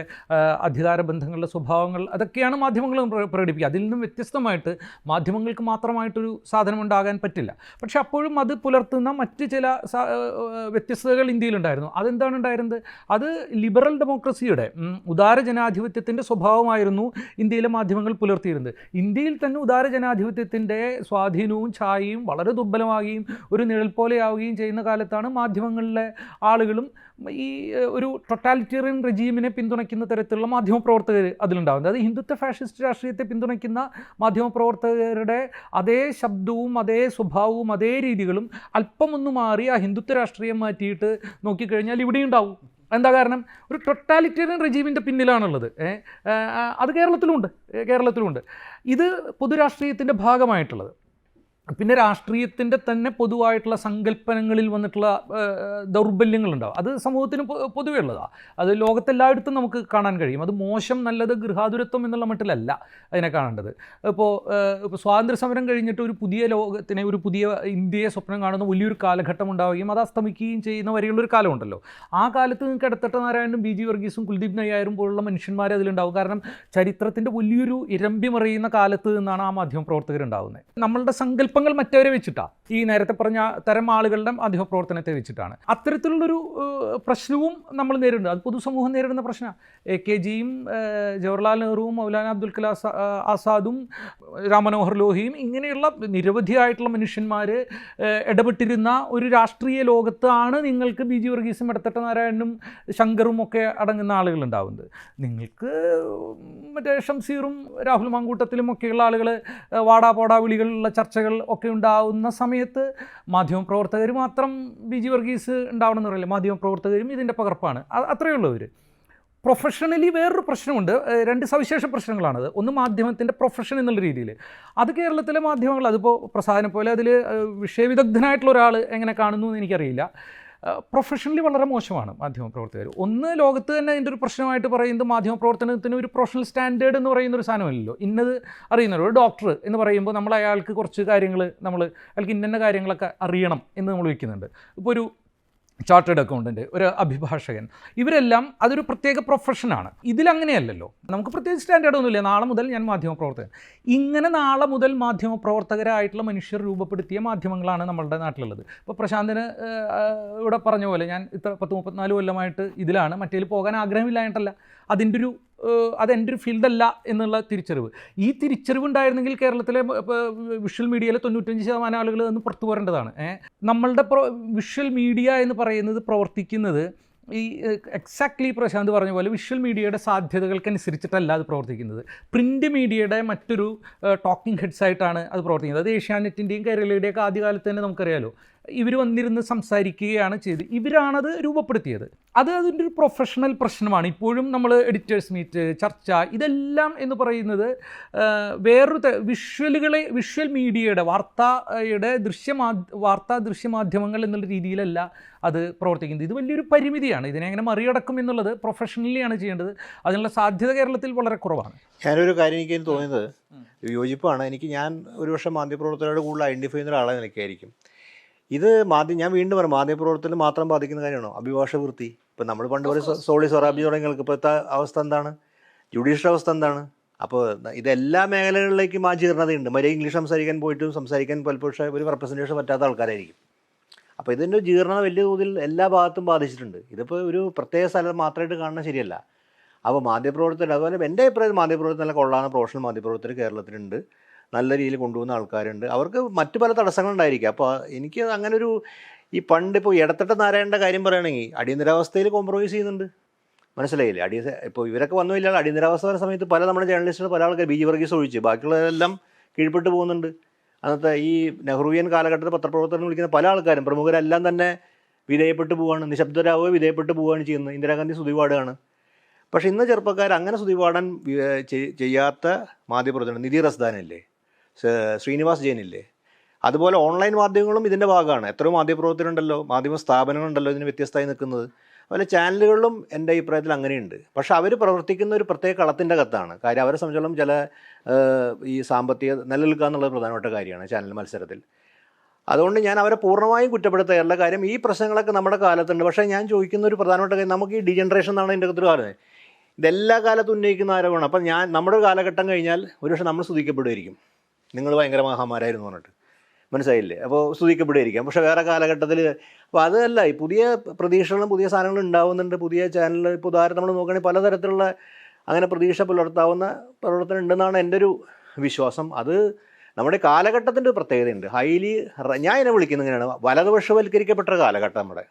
അധികാര ബന്ധങ്ങളുടെ സ്വഭാവങ്ങൾ, അതൊക്കെയാണ് മാധ്യമങ്ങൾ പ്രകടിപ്പിക്കുക. അതിൽ നിന്നും വ്യത്യസ്തമായിട്ട് മാധ്യമങ്ങൾക്ക് മാത്രമായിട്ടൊരു സാധനം ഉണ്ടാകാൻ പറ്റില്ല. പക്ഷെ അപ്പോഴും അത് പുലർത്തുന്ന മറ്റ് ചില വ്യത്യസ്തതകൾ ഇന്ത്യയിലുണ്ടായിരുന്നു. അതെന്താണ് ഉണ്ടായിരുന്നത്? അത് ലിബറൽ ഡെമോക്രസിയുടെ ഉദാര ജനാധിപത്യത്തിൻ്റെ സ്വഭാവമായിരുന്നു ഇന്ത്യയിലെ മാധ്യമങ്ങൾ പുലർത്തിയിരുന്നത്. ഇന്ത്യയിൽ തന്നെ ഉദാര ജനാധിപത്യത്തിൻ്റെ സ്വാധീനവും ഛായയും വളരെ ദുർബലമാകുകയും ഒരു നിഴൽ പോലെയാവുകയും ചെയ്യുന്ന കാലത്താണ് മാധ്യമങ്ങളിലെ ആളുകളും ഈ ഒരു ടൊട്ടാലിറ്റേറിയൻ റെജീമിനെ പിന്തുണയ്ക്കുന്ന തരത്തിലുള്ള മാധ്യമപ്രവർത്തകർ അതിലുണ്ടാകുന്നത്. അത് ഹിന്ദുത്വ ഫാഷിസ്റ്റ് രാഷ്ട്രീയത്തെ പിന്തുണയ്ക്കുന്ന മാധ്യമപ്രവർത്തകരുടെ അതേ ശബ്ദവും അതേ സ്വഭാവവും അതേ രീതികളും അല്പം ഒന്ന് മാറി ആ ഹിന്ദുത്വ രാഷ്ട്രീയം മാറ്റിയിട്ട് നോക്കിക്കഴിഞ്ഞാൽ ഇവിടെ ഉണ്ടാവും. എന്താ കാരണം? ഒരു ടൊട്ടാലിറ്റേറിയൻ റെജീമിൻ്റെ പിന്നിലാണുള്ളത്. അത് കേരളത്തിലുമുണ്ട്. ഇത് പൊതുരാഷ്ട്രീയത്തിൻ്റെ ഭാഗമായിട്ടുള്ളത്. പിന്നെ രാഷ്ട്രീയത്തിൻ്റെ തന്നെ പൊതുവായിട്ടുള്ള സങ്കല്പനങ്ങളിൽ വന്നിട്ടുള്ള ദൗർബല്യങ്ങളുണ്ടാവും. അത് സമൂഹത്തിന് പൊതുവേ ഉള്ളതാണ്. അത് ലോകത്തെല്ലായിടത്തും നമുക്ക് കാണാൻ കഴിയും. അത് മോശം, നല്ലത്, ഗൃഹാതുരത്വം എന്നുള്ള മട്ടിലല്ല അതിനെ കാണേണ്ടത്. ഇപ്പോൾ സ്വാതന്ത്ര്യ സമരം കഴിഞ്ഞിട്ട് ഒരു പുതിയ ലോകത്തിനെ, ഒരു പുതിയ ഇന്ത്യയെ സ്വപ്നം കാണുന്ന വലിയൊരു കാലഘട്ടം ഉണ്ടാവുകയും അത് അസ്തമിക്കുകയും ചെയ്യുന്ന വരെയുള്ളൊരു കാലമുണ്ടല്ലോ. ആ കാലത്ത് നിങ്ങൾക്ക് എടത്തട്ട നാരായണനും ബി ജി വർഗീസും കുൽദീപ് നയ്യാരും പോലുള്ള മനുഷ്യന്മാർ അതിലുണ്ടാവും. കാരണം ചരിത്രത്തിൻ്റെ വലിയൊരു ഇരമ്പി മറിയുന്ന കാലത്ത് നിന്നാണ് ആ മാധ്യമപ്രവർത്തകരുണ്ടാകുന്നത്. നമ്മളുടെ സങ്കല്പങ്ങൾ മറ്റവരെ വെച്ചിട്ടാണ്, ഈ നേരത്തെ പറഞ്ഞ തരം ആളുകളുടെ മാധ്യമപ്രവർത്തനത്തെ വെച്ചിട്ടാണ്. അത്തരത്തിലുള്ളൊരു പ്രശ്നവും നമ്മൾ നേരിടുന്നത്. അത് പൊതുസമൂഹം നേരിടുന്ന പ്രശ്നമാണ്. AKജിയും ജവഹർലാൽ നെഹ്റുവും മൗലാന അബ്ദുൽ കലാം ആസാദും രാമമനോഹർ ലോഹിയും ഇങ്ങനെയുള്ള നിരവധിയായിട്ടുള്ള മനുഷ്യന്മാർ ഇടപെട്ടിരുന്ന ഒരു രാഷ്ട്രീയ ലോകത്താണ് നിങ്ങൾക്ക് ബി ജി വർഗീസും എടത്തട്ട നാരായണനും ശങ്കറും ഒക്കെ അടങ്ങുന്ന ആളുകളുണ്ടാവുന്നത്. നിങ്ങൾക്ക് മറ്റേ ഷംസീറും രാഹുൽ മാങ്കൂട്ടത്തിലും ഒക്കെയുള്ള ആളുകൾ വാടാ പോടാ വിളികളുള്ള ചർച്ചകൾ ഒക്കെ ഉണ്ടാവുന്ന സമയത്ത് മാധ്യമപ്രവർത്തകർ മാത്രം ബി ജി വർഗീസ് ഉണ്ടാവണം എന്ന് പറയില്ല. മാധ്യമപ്രവർത്തകരും ഇതിൻ്റെ പകർപ്പാണ്. അത്രയേ ഉള്ളൂ. പ്രൊഫഷണലി വേറൊരു പ്രശ്നമുണ്ട്. രണ്ട് സവിശേഷ പ്രശ്നങ്ങളാണത്. ഒന്ന് മാധ്യമത്തിൻ്റെ പ്രൊഫഷൻ എന്നുള്ള രീതിയിൽ. അത് കേരളത്തിലെ മാധ്യമങ്ങൾ, അതിപ്പോൾ പ്രസാദിനെ പോലെ അതിൽ വിഷയവിദഗ്ധനായിട്ടുള്ള ഒരാൾ എങ്ങനെ കാണുന്നു എന്ന് എനിക്കറിയില്ല. പ്രൊഫഷണലി വളരെ മോശമാണ് മാധ്യമപ്രവർത്തകർ. ഒന്ന്, ലോകത്ത് തന്നെ അതിൻ്റെ ഒരു പ്രശ്നമായിട്ട് പറയുന്നത് മാധ്യമപ്രവർത്തനത്തിന് ഒരു പ്രൊഫഷണൽ സ്റ്റാൻഡേർഡ് എന്ന് പറയുന്ന ഒരു സാധനമല്ലല്ലോ. ഇന്നത് അറിയുന്നല്ലോ. ഒരു ഡോക്ടർ എന്ന് പറയുമ്പോൾ നമ്മൾ അയാൾക്ക് കുറച്ച് കാര്യങ്ങൾ, അയാൾക്ക് ഇന്ന കാര്യങ്ങളൊക്കെ അറിയണം എന്ന് നമ്മൾ വയ്ക്കുന്നുണ്ട്. ഇപ്പോൾ ഒരു ചാർട്ടേഡ് അക്കൗണ്ടൻറ്റ്, ഒരു അഭിഭാഷകൻ, ഇവരെല്ലാം അതൊരു പ്രത്യേക പ്രൊഫഷനാണ്. ഇതിലങ്ങനെയല്ലല്ലോ. നമുക്ക് പ്രത്യേക സ്റ്റാൻഡേർഡൊന്നുമില്ല. നാളെ മുതൽ ഞാൻ മാധ്യമപ്രവർത്തകൻ. ഇങ്ങനെ നാളെ മുതൽ മാധ്യമപ്രവർത്തകരായിട്ടുള്ള മനുഷ്യർ രൂപപ്പെടുത്തിയ മാധ്യമങ്ങളാണ് നമ്മളുടെ നാട്ടിലുള്ളത്. ഇപ്പോൾ പ്രശാന്തന് ഇവിടെ പറഞ്ഞ പോലെ ഞാൻ ഇത്ര 30-34 കൊല്ലമായിട്ട് ഇതിലാണ്. മറ്റേതിൽ പോകാൻ ആഗ്രഹമില്ലായിട്ടല്ല, അതെൻ്റെ ഒരു ഫീൽഡല്ല എന്നുള്ള തിരിച്ചറിവ്. ഈ തിരിച്ചറിവുണ്ടായിരുന്നെങ്കിൽ കേരളത്തിലെ വിഷ്വൽ മീഡിയയിലെ 95% ആളുകൾ ഒന്ന് പുറത്തു പോരേണ്ടതാണ്. നമ്മളുടെ വിഷ്വൽ മീഡിയ എന്ന് പറയുന്നത് പ്രവർത്തിക്കുന്നത് ഈ എക്സാക്ട്ലി പ്രശാന്ത് പറഞ്ഞ പോലെ വിഷ്വൽ മീഡിയയുടെ സാധ്യതകൾക്കനുസരിച്ചിട്ടല്ല അത് പ്രവർത്തിക്കുന്നത്. പ്രിൻ്റ് മീഡിയയുടെ മറ്റൊരു ടോക്കിംഗ് ഹെഡ്സ് ആയിട്ടാണ് അത് പ്രവർത്തിക്കുന്നത്. അത് ഏഷ്യാനെറ്റിൻ്റെയും കൈരളിയുടെയൊക്കെ ആദ്യകാലത്ത് തന്നെ നമുക്കറിയാലോ. ഇവർ വന്നിരുന്ന് സംസാരിക്കുകയാണ് ചെയ്ത്, ഇവരാണത് രൂപപ്പെടുത്തിയത്. അതിൻ്റെ ഒരു പ്രൊഫഷണൽ പ്രശ്നമാണ്. ഇപ്പോഴും നമ്മൾ എഡിറ്റേഴ്സ് മീറ്റ്, ചർച്ച, ഇതെല്ലാം എന്ന് പറയുന്നത് വേറൊരു വിഷ്വൽ മീഡിയയുടെ വാർത്താ ദൃശ്യമാധ്യമങ്ങൾ എന്നുള്ള രീതിയിലല്ല അത് പ്രവർത്തിക്കുന്നത്. ഇത് വലിയൊരു പരിമിതിയാണ്. ഇതിനെ എങ്ങനെ മറികടക്കും എന്നുള്ളത് പ്രൊഫഷണലിയാണ് ചെയ്യേണ്ടത്. അതിനുള്ള സാധ്യത കേരളത്തിൽ വളരെ കുറവാണ്. ഞാനൊരു കാര്യം എനിക്ക് തോന്നിയത് യോജിപ്പാണ്. ഞാൻ ഒരു വർഷം മാധ്യമപ്രവർത്തകരോട് കൂടുതൽ ഐഡൻറ്റിഫൈ ചെയ്യുന്ന ഒരാളെ നിലയ്ക്കായിരിക്കും. ഇത് ഞാൻ വീണ്ടും പറയാം, മാധ്യമപ്രവർത്തനം മാത്രം ബാധിക്കുന്ന കാര്യമാണോ? അഭിഭാഷ വൃത്തി. ഇപ്പം നമ്മൾ പണ്ട് പറയും സോളി സൊറാബി തുടങ്ങിയവർക്ക് ഇപ്പോഴത്തെ അവസ്ഥ എന്താണ്? ജുഡീഷ്യൽ അവസ്ഥ എന്താണ്? അപ്പോൾ ഇതെല്ലാ മേഖലകളിലേക്കും ആ ജീർണതയുണ്ട്. മര്യാദ ഇംഗ്ലീഷ് സംസാരിക്കാൻ പലപ്പോഴും ഒരു റെപ്രസെൻറ്റേഷൻ പറ്റാത്ത ആൾക്കാരായിരിക്കും. അപ്പോൾ ഇതിൻ്റെ ജീർണത വലിയ തോതിൽ എല്ലാ ഭാഗത്തും ബാധിച്ചിട്ടുണ്ട്. ഇതിപ്പോൾ ഒരു പ്രത്യേക സ്ഥലം മാത്രമായിട്ട് കാണുന്നത് ശരിയല്ല. അപ്പോൾ മാധ്യമപ്രവർത്തകർ, അതുപോലെ എൻ്റെ അഭിപ്രായത്തിൽ മാധ്യമപ്രവർത്തനം നല്ല കൊള്ളാവുന്ന പ്രൊഫഷണൽ മാധ്യമപ്രവർത്തകർ കേരളത്തിലുണ്ട്. നല്ല രീതിയിൽ കൊണ്ടുപോകുന്ന ആൾക്കാരുണ്ട്. അവർക്ക് മറ്റു പല തടസ്സങ്ങളുണ്ടായിരിക്കും. അപ്പോൾ എനിക്ക് അങ്ങനൊരു ഈ പണ്ട് ഇപ്പോൾ എടത്തട്ട നാരായണൻ്റെ കാര്യം പറയുകയാണെങ്കിൽ അടിയന്തരാവസ്ഥയിൽ കോംപ്രമൈസ് ചെയ്യുന്നുണ്ട്. മനസ്സിലായില്ലേ? ഇപ്പോൾ ഇവരൊക്കെ വന്നില്ല. അടിയന്തരാവസ്ഥ വരുന്ന സമയത്ത് പല നമ്മുടെ ജേർണലിസ്റ്റുകൾ, പല ആൾക്കാർ ബി ജി വർഗീസ് ഒഴിച്ച് ബാക്കിയുള്ളതെല്ലാം കീഴ്പ്പെട്ട് പോകുന്നുണ്ട്. അന്നത്തെ ഈ നെഹ്റുവിയൻ കാലഘട്ടത്തിൽ പത്രപ്രവർത്തനം വിളിക്കുന്ന പല ആൾക്കാരും, പ്രമുഖരെല്ലാം തന്നെ വിധേയപ്പെട്ട് പോവുകയാണ്, നിശബ്ദരാവുകയോ വിധേയപ്പെട്ട് പോവുകയാണ് ചെയ്യുന്നത്. ഇന്ദിരാഗാന്ധി സ്തുതിപാടുകയാണ്. പക്ഷേ ഇന്ന് ചെറുപ്പക്കാർ അങ്ങനെ സ്തുതിപാടാൻ ചെയ്യാത്ത മാധ്യമപ്രവർത്തനം നിധി റസ്ദാനില്ലേ, ശ്രീനിവാസ് ജെയിനില്ലേ, അതുപോലെ ഓൺലൈൻ മാധ്യമങ്ങളും ഇതിൻ്റെ ഭാഗമാണ്. എത്രയോ മാധ്യമപ്രവർത്തകരുണ്ടല്ലോ, മാധ്യമ സ്ഥാപനങ്ങളുണ്ടല്ലോ ഇതിന് വ്യത്യസ്തമായി നിൽക്കുന്നത്. അതുപോലെ ചാനലുകളിലും എൻ്റെ അഭിപ്രായത്തിൽ അങ്ങനെയുണ്ട്. പക്ഷേ അവർ പ്രവർത്തിക്കുന്ന ഒരു പ്രത്യേക കളത്തിൻ്റെ കത്താണ്. കാര്യം അവരെ സംബന്ധിച്ചോളം ചില ഈ സാമ്പത്തിക നിലനിൽക്കുക എന്നുള്ളത് പ്രധാനപ്പെട്ട കാര്യമാണ് ചാനൽ മത്സരത്തിൽ. അതുകൊണ്ട് ഞാൻ അവരെ പൂർണ്ണമായും കുറ്റപ്പെടുത്താറുള്ള കാര്യം ഈ പ്രശ്നങ്ങളൊക്കെ നമ്മുടെ കാലത്തുണ്ട്. പക്ഷേ ഞാൻ ചോദിക്കുന്ന ഒരു പ്രധാനപ്പെട്ട കാര്യം, നമുക്ക് ഈ ഡിജനറേഷൻ എന്നാണ് എൻ്റെ അകത്തൊരു കാര്യം. ഇതെല്ലാ കാലത്തും ഉന്നയിക്കുന്ന ആരോപണം. അപ്പം നമ്മുടെ ഒരു കാലഘട്ടം കഴിഞ്ഞാൽ ഒരുപക്ഷെ നമ്മൾ സ്തുതിക്കപ്പെടുമായിരിക്കും, നിങ്ങൾ ഭയങ്കര മഹാന്മാരായിരുന്നു പറഞ്ഞിട്ട്, മനസ്സിലായില്ലേ? അപ്പോൾ സ്തുതിക്കപ്പെടുമായിരിക്കാം. പക്ഷേ വേറെ കാലഘട്ടത്തിൽ അപ്പോൾ അതല്ല, ഈ പുതിയ പ്രതീക്ഷകളും പുതിയ സാധനങ്ങളും ഉണ്ടാവുന്നുണ്ട്. പുതിയ ചാനൽ ഇപ്പോൾ ഉദാഹരണം നമ്മൾ നോക്കുകയാണെങ്കിൽ പലതരത്തിലുള്ള അങ്ങനെ പ്രതീക്ഷ പുലർത്താവുന്ന പ്രവർത്തനം ഉണ്ടെന്നാണ് എൻ്റെ ഒരു വിശ്വാസം. അത് നമ്മുടെ കാലഘട്ടത്തിൻ്റെ ഒരു പ്രത്യേകതയുണ്ട്. ഞാൻ എന്നെ വിളിക്കുന്നത് ഇങ്ങനെയാണ്, വലതുപക്ഷവൽക്കരിക്കപ്പെട്ട കാലഘട്ടം നമ്മുടെ.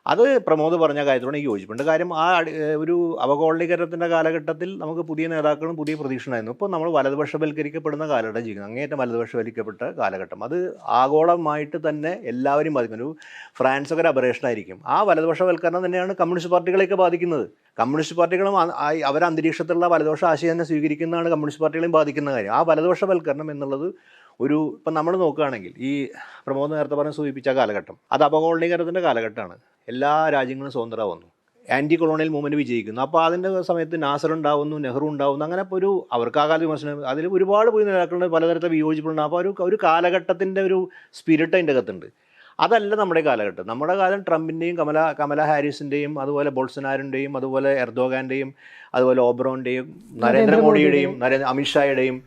അത് പ്രമോദ് പറഞ്ഞ കാര്യത്തോട് എനിക്ക് യോജിപ്പുണ്ട്. കാര്യം ഒരു അവകോളീകരണത്തിൻ്റെ കാലഘട്ടത്തിൽ നമുക്ക് പുതിയ നേതാക്കളും പുതിയ പ്രതീക്ഷണമായിരുന്നു. ഇപ്പോൾ നമ്മൾ വലതുപക്ഷവൽക്കരിക്കപ്പെടുന്ന കാലഘട്ടം ജീവിക്കുന്നത്, അങ്ങേയറ്റം വലതുപക്ഷവൽക്കരിക്കപ്പെട്ട കാലഘട്ടം. അത് ആഗോളമായിട്ട് തന്നെ എല്ലാവരും ബാധിക്കും. ഒരു ഫ്രാൻസൊക്കെ ഒരു അപരേഷനായിരിക്കും. ആ വലതുപക്ഷവൽക്കരണം തന്നെയാണ് കമ്മ്യൂണിസ്റ്റ് പാർട്ടികളെയൊക്കെ ബാധിക്കുന്നത്. കമ്മ്യൂണിസ്റ്റ് പാർട്ടികളും അവർ അന്തരീക്ഷത്തിലുള്ള വലതുപക്ഷ ആശയം തന്നെ സ്വീകരിക്കുന്നതാണ് കമ്മ്യൂണിസ്റ്റ് പാർട്ടികളെയും ബാധിക്കുന്ന കാര്യം. ആ വലതുപക്ഷവൽക്കരണം എന്നുള്ളത് ഇപ്പം നമ്മൾ നോക്കുകയാണെങ്കിൽ ഈ പ്രമോദ് നേരത്തെ പറഞ്ഞ് സൂചിപ്പിച്ച കാലഘട്ടം അത് അപകോളീകരണത്തിൻ്റെ കാലഘട്ടമാണ്. എല്ലാ രാജ്യങ്ങളും സ്വതന്ത്രം വന്നു, ആൻറ്റി കൊളോണിയൽ മൂവ്മെൻറ്റ് വിജയിക്കുന്നു. അപ്പോൾ അതിൻ്റെ സമയത്ത് നാസർ ഉണ്ടാവുന്നു, നെഹ്റു ഉണ്ടാവുന്നു. അങ്ങനെ ഇപ്പോൾ അവർക്ക് ആ കാല വിമർശനം, അതിൽ ഒരുപാട് പുതിയ നേതാക്കളുണ്ട്, പലതരത്തിലെ വിയോജിപ്പുണ്ട്. അപ്പോൾ ഒരു കാലഘട്ടത്തിൻ്റെ ഒരു സ്പിരിറ്റ് അതിൻ്റെ അകത്തുണ്ട്. അതല്ല നമ്മുടെ കാലഘട്ടം. നമ്മുടെ കാലം ട്രംപിൻ്റെയും കമല ഹാരിസിൻ്റെയും അതുപോലെ ബോൾസനാറിൻ്റെയും അതുപോലെ എർദോഗാൻ്റെയും അതുപോലെ ഓബ്രോൻ്റെയും നരേന്ദ്രമോദിയുടെയും അമിത്ഷായുടെയും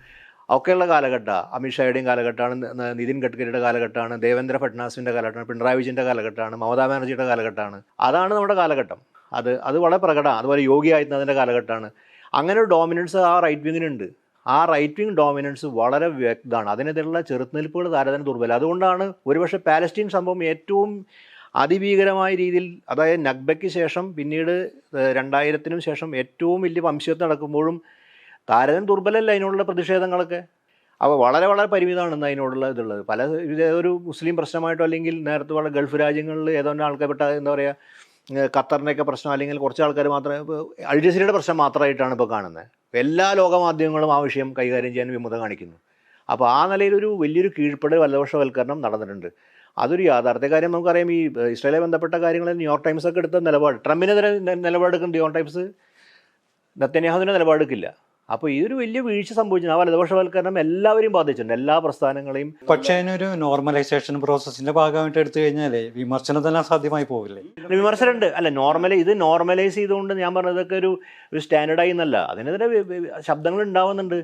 ഒക്കെയുള്ള കാലഘട്ടമാണ്. അമിത്ഷായുടെയും കാലഘട്ടമാണ്, നിതിൻ ഗഡ്കരിയുടെ കാലഘട്ടമാണ്, ദേവേന്ദ്ര ഫഡ്നാസിൻ്റെ കാലഘട്ടമാണ്, പിണറായി വിജയൻ്റെ കാലഘട്ടമാണ്, മമതാ ബാനർജിയുടെ കാലഘട്ടമാണ്. അതാണ് നമ്മുടെ കാലഘട്ടം. അത് വളരെ പ്രകടമാണ്. അതുപോലെ യോഗി ആദിത്യനാഥിൻ്റെ കാലഘട്ടമാണ്. അങ്ങനെ ഒരു ഡോമിനൻസ് ആ റൈറ്റ് വിങ്ങിനുണ്ട്. ആ റൈറ്റ് വിങ് ഡോമിനൻസ് വളരെ വ്യക്തമാണ്. അതിനെതിരെയുള്ള ചെറുത്തുനിൽപ്പുകൾ താരതമ്യം ദുർബലം. അതുകൊണ്ടാണ് ഒരുപക്ഷെ പാലസ്റ്റീൻ സംഭവം ഏറ്റവും അതിഭീകരമായ രീതിയിൽ, അതായത് നഗ്ബയ്ക്ക് ശേഷം പിന്നീട് 2000-നും ശേഷം ഏറ്റവും വലിയ വംശീയത്വം നടക്കുമ്പോഴും താരതമ്യം ദുർബലമല്ല അതിനോടുള്ള പ്രതിഷേധങ്ങളൊക്കെ. അപ്പോൾ വളരെ വളരെ പരിമിതമാണ് അതിനോടുള്ള ഇതുള്ളത്. ഒരു മുസ്ലിം പ്രശ്നമായിട്ടോ അല്ലെങ്കിൽ നേരത്തെ വളരെ ഗൾഫ് രാജ്യങ്ങളിൽ ഏതാണ്ട് ആൾക്കാർപ്പെട്ട എന്താ പറയുക ഖത്തറിൻ്റെയൊക്കെ പ്രശ്നം, അല്ലെങ്കിൽ കുറച്ച് ആൾക്കാർ മാത്രമേ, അൽ ജസീറയുടെ പ്രശ്നം മാത്രമായിട്ടാണ് ഇപ്പോൾ കാണുന്നത്. എല്ലാ ലോകമാധ്യമങ്ങളും ആ വിഷയം കൈകാര്യം ചെയ്യാൻ വിമുഖത കാണിക്കുന്നു. അപ്പോൾ ആ നിലയിലൊരു വലിയൊരു കീഴ്പ്പെടൽ വലതുപക്ഷവൽക്കരണം നടന്നിട്ടുണ്ട്. അതൊരു യാഥാർത്ഥ്യ കാര്യം. നമുക്കറിയാം, ഈ ഇസ്രായേലെ ബന്ധപ്പെട്ട കാര്യങ്ങളിൽ ന്യൂയോർക്ക് ടൈംസൊക്കെ എടുത്ത നിലപാട്, ട്രംപിനെതിരെ നിലപാടെടുക്കുന്ന ന്യൂയോർക്ക് ടൈംസ് നെതന്യാഹുവിൻ്റെ നിലപാടെടുക്കില്ല. അപ്പോൾ ഇതൊരു വലിയ വീഴ്ച സംഭവിച്ചു. ആ വലതുപക്ഷവൽക്കരണം എല്ലാവരെയും ബാധിച്ചിട്ടുണ്ട്, എല്ലാ പ്രസ്ഥാനങ്ങളെയും. പക്ഷേ അതിനൊരു നോർമലൈസേഷൻ പ്രോസസ്സിന്റെ ഭാഗമായിട്ട് എടുത്തു കഴിഞ്ഞാൽ വിമർശനം തന്നെ സാധ്യമായി പോവില്ലേ? വിമർശനമുണ്ട്. അല്ല, ഇത് നോർമലൈസ് ചെയ്തുകൊണ്ട് ഞാൻ പറഞ്ഞതൊക്കെ ഒരു സ്റ്റാൻഡേർഡായി എന്നല്ല, അതിനെതിരെ ശബ്ദങ്ങൾ ഉണ്ടാവുന്നുണ്ട്.